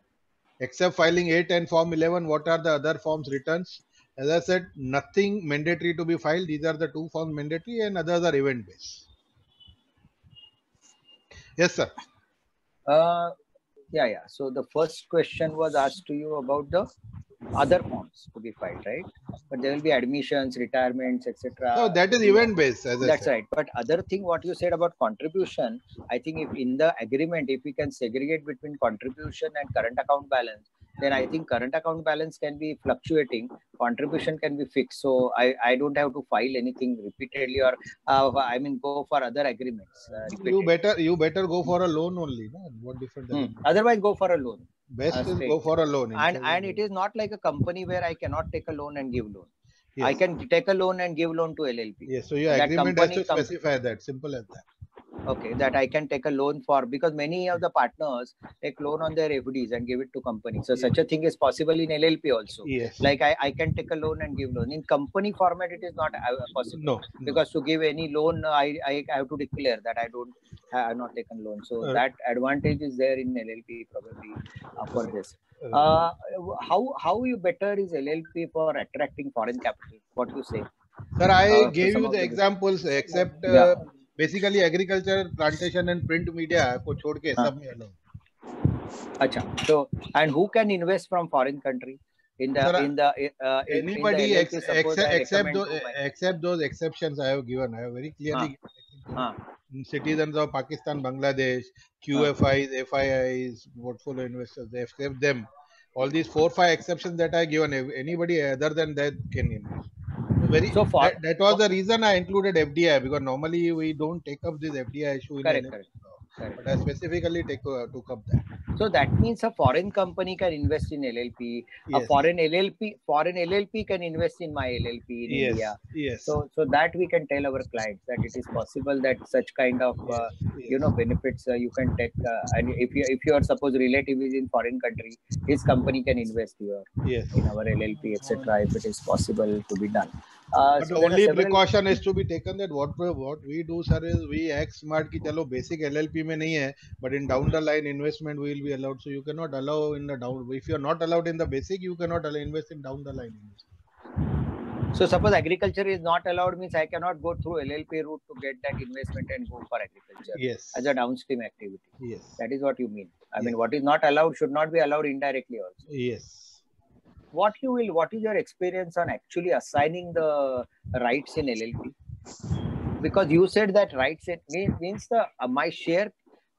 except filing 8 and Form 11, what are the other forms returns? As I said, nothing mandatory to be filed. These are the two forms mandatory, and others are event based. Yes, sir. Yeah. So the first question was asked to you about the other forms to be filed, right? But there will be admissions, retirements, etc. No, that is event based, as I That's said. right. But other thing, what you said about contribution, I think if in the agreement, if we can segregate between contribution and current account balance, then I think current account balance can be fluctuating, contribution can be fixed. So I don't have to file anything repeatedly, or go for other agreements. You better go for a loan only. No? What difference does it make? Otherwise, go for a loan. Best is straight. go for a loan. And it is not like a company where I cannot take a loan and give loan. Yes. I can take a loan and give loan to LLP. Yes, so your That agreement has company to specify that. Simple as that. Okay, that I can take a loan for, because many of the partners take loan on their FDs and give it to companies. So such a thing is possible in LLP also. Yes. Like I can take a loan and give loan. In company format, it is not possible. No. Because to give any loan, I have to declare that I have not taken loan. So that advantage is there in LLP probably for this. How you better is LLP for attracting foreign capital? What you say? Sir, I gave you the examples, except basically agriculture, plantation and print media को छोड़ के सब में allow. अच्छा, so and who can invest from foreign country in the anybody in the LLP, except those exceptions I have given. I have very clearly given. Citizens of Pakistan, Bangladesh, QFIs, FIIs, portfolio investors, they accept them. All these 4-5 exceptions that I have given, anybody other than that can invest. That was the reason I included FDI, because normally we don't take up this FDI issue. Correct. But I specifically took up that. So that means a foreign company can invest in LLP. Yes. A foreign LLP can invest in my LLP in India. Yes. So that we can tell our clients that it is possible that such kind of benefits you can take. And if your suppose relative is in foreign country, his company can invest here in our LLP, etc. If it is possible to be done. But the only precaution is to be taken that what we do, sir, is we act smart कि चलो basic LLP में नहीं है, but in down the line investment we will be allowed. So you cannot allow in the down. If you are not allowed in the basic, you cannot invest in down the line investment. So suppose agriculture is not allowed, means I cannot go through LLP route to get that investment and go for agriculture. Yes. As a downstream activity. Yes. That is what you mean. I mean, what is not allowed should not be allowed indirectly also. Yes. What is your experience on actually assigning the rights in LLP? Because you said that rights means my share.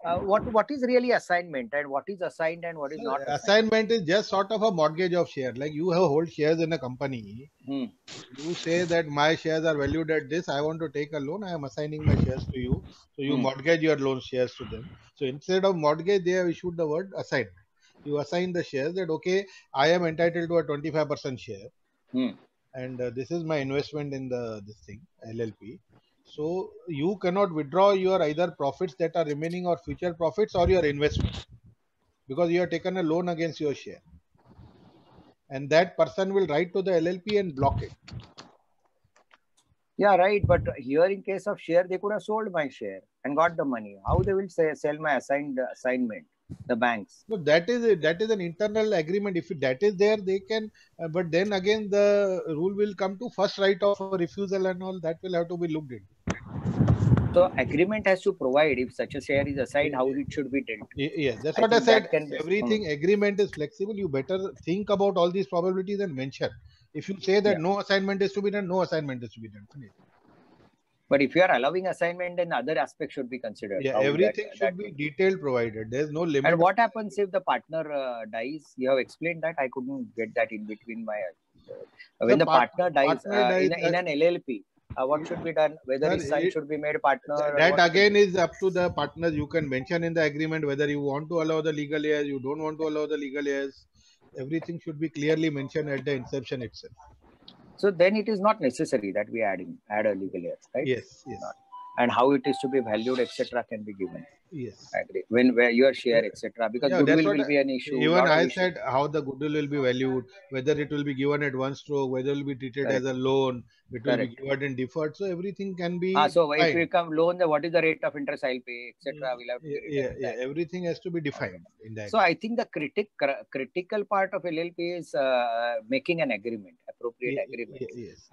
What is really assignment, and what is assigned and what is not assigned? Assignment is just sort of a mortgage of share. Like you have hold shares in a company. You say that my shares are valued at this. I want to take a loan. I am assigning my shares to you. So you mortgage your loan shares to them. So instead of mortgage, they have issued the word assignment. You assign the shares that, okay, I am entitled to a 25% share. And this is my investment in this thing, LLP. So you cannot withdraw your either profits that are remaining or future profits or your investment, because you have taken a loan against your share. And that person will write to the LLP and block it. Yeah, right. But here in case of share, they could have sold my share and got the money. How they will sell my assignment? The banks. So that is an internal agreement. If that is there, they can. But then again, the rule will come to first right of refusal and all that will have to be looked into. So agreement has to provide if such a share is assigned, how it should be dealt. Yes, that's what I said. Everything agreement is flexible. You better think about all these probabilities and mention. If you say that no assignment is to be done, no assignment is to be done. But if you are allowing assignment, then other aspects should be considered. Yeah, everything should be detailed provided. There is no limit. And what happens if the partner dies? You have explained that. I couldn't get that in between my. When the partner dies in an LLP, what should be done? Whether his son should be made partner. That again is up to the partners. You can mention in the agreement whether you want to allow the legal heirs, you don't want to allow the legal heirs. Everything should be clearly mentioned at the inception itself. So then it is not necessary that we add a legal heir, right? Yes. And how it is to be valued, etc., can be given. Yes. I agree. Where your share, etc., because goodwill will be an issue. Even I said how the goodwill will be valued, whether it will be given at one stroke, whether it will be treated as a loan, it will be given in deferred. So everything can be. So if we come loan, what is the rate of interest I'll pay, etc. We'll have to everything has to be defined in that. So I think the critical part of LLP is making an agreement, appropriate agreement,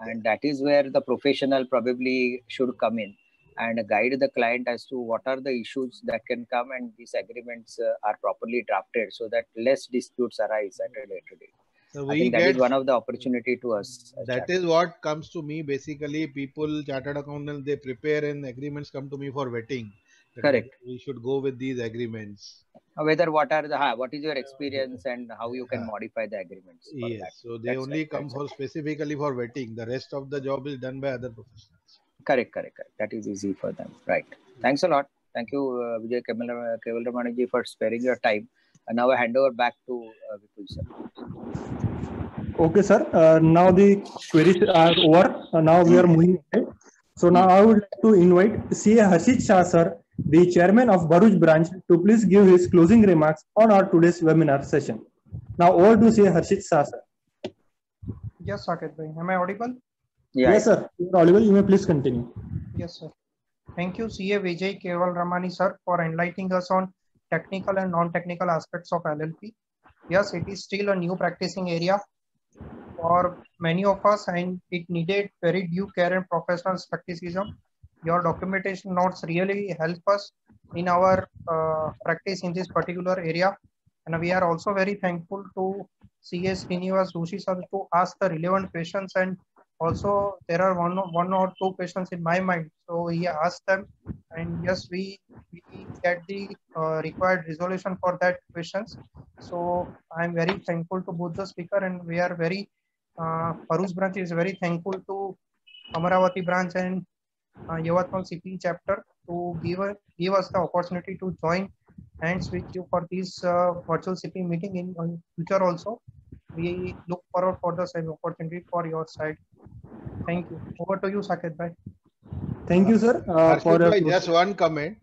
and that is where the professional probably should come in. and guide the client as to what are the issues that can come, and these agreements are properly drafted so that less disputes arise at a later date. So I think that is one of the opportunity to us. That is what comes to me. Basically, people, chartered accountants, they prepare and agreements come to me for vetting. Correct. We should go with these agreements. Whether what is your experience and how you can modify the agreements. Yes. That. So they only come for specifically for vetting. The rest of the job is done by other professionals. Correct. That is easy for them. Right. Thanks a lot. Thank you, Vijay Keval Ramani ji, for sparing your time. And now I hand over back to Vipul sir. Okay, sir. Now the queries are over. Now we are moving ahead. So now I would like to invite CA Harshit Shah sir, the chairman of Bharuch branch, to please give his closing remarks on our today's webinar session. Now over to CA Harshit Shah sir. Yes, Saket bhai. Am I audible? Yeah, yes, sir. You are audible. You may please continue. Yes, sir. Thank you, CA Vijay Keval Ramani sir, for enlightening us on technical and non-technical aspects of LLP. Yes, it is still a new practicing area for many of us, and it needed very due care and professional skepticism. Your documentation notes really help us in our practice in this particular area. And we are also very thankful to CA Srinivas Joshi sir to ask the relevant questions, and also there are one or two questions in my mind. So he asked them, and yes, we get the required resolution for that questions. So I'm very thankful to both the speaker, and we are very Bharuch branch is very thankful to Amaravati branch and Yavatmal CP chapter to give us the opportunity to join hands with you for this virtual CP meeting in future also. We look forward for the same opportunity for your side. Thank you. Over to you, Saket bhai. Thank you, sir. For just one comment.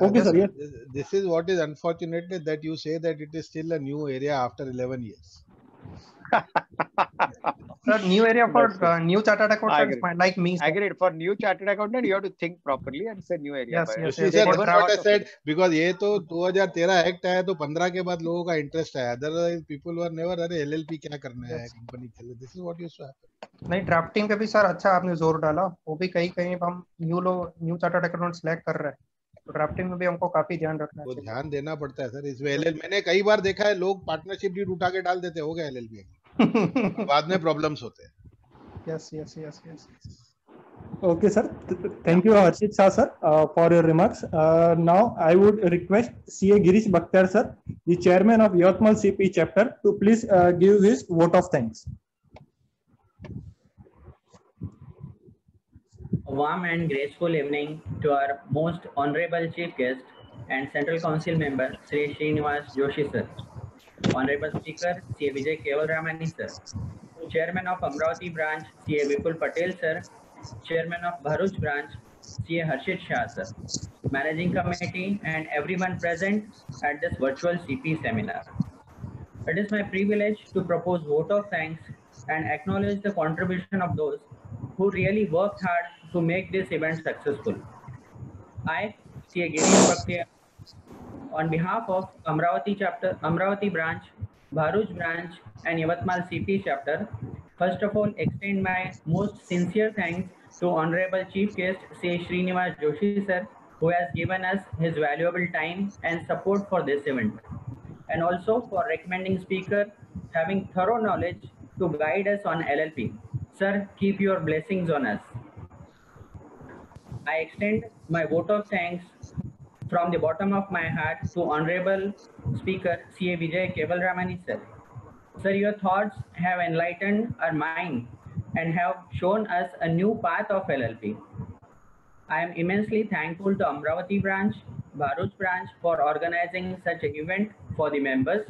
Okay, sir. Yes. This is what is unfortunate, that you say that it is still a new area after 11 years. Sir, new area for new chartered accountants like me. Agreed. For new chartered accountant, you have to think properly and say new area. Yes. Sir, what I said, because ये तो 2013 act आया तो 15 के बाद लोगों का interest आया. Otherwise, people were never अरे LLP क्या करना है कंपनी के लिए. This is what used to happen. नहीं, ड्राफ्टिंग पे भी सर अच्छा आपने जोर डाला. वो भी कहीं हम न्यू चार्टर्ड अकाउंटेंट सिलेक्ट कर रहे हैं. तो ड्राफ्टिंग में भी हमको काफी ध्यान रखना चाहिए. ध्यान देना पड़ता है सर इसमें. मैंने कई बार देखा है लोग पार्टनरशिप डीड उठा के डाल देते, हो गया LLP. बाद में प्रॉब्लम्स होते हैं. Yes. Okay, sir. Thank you, Harshit Shah sir, for your remarks. Now I would request CA Girish Bakhtiar sir, the chairman of Yavatmal CP chapter, to please give his vote of thanks. A warm and graceful evening to our most honorable chief guest and central council member, Sri Srinivas Joshi sir. Honorable Speaker, CA Vijay Keval Ramani sir. Chairman of Amaravati branch, CA Vipul Patel sir. Chairman of Bharuch branch, CA Harshit Shah sir. Managing committee and everyone present at this virtual CP seminar. It is my privilege to propose vote of thanks and acknowledge the contribution of those who really worked hard to make this event successful. I, CA Girish Bakhtiar, on behalf of Amaravati branch, Bharuch branch and Yavatmal CP chapter, first of all extend my most sincere thanks to Honorable Chief Guest Sri Srinivas Joshi sir, who has given us his valuable time and support for this event, and also for recommending speaker having thorough knowledge to guide us on LLP. Sir, keep your blessings on us. I extend my vote of thanks from the bottom of my heart to Honorable Speaker CA Vijay Keval Ramani sir. Sir, your thoughts have enlightened our mind and have shown us a new path of LLP. I am immensely thankful to Amaravati branch, Bharuch branch for organizing such an event for the members.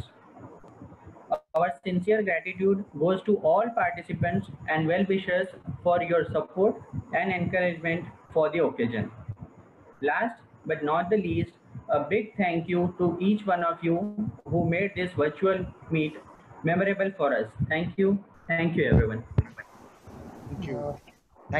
Our sincere gratitude goes to all participants and well-wishers for your support and encouragement for the occasion. Last but not the least, a big thank you to each one of you who made this virtual meet memorable for us. Thank you. Thank you, everyone. Thank you.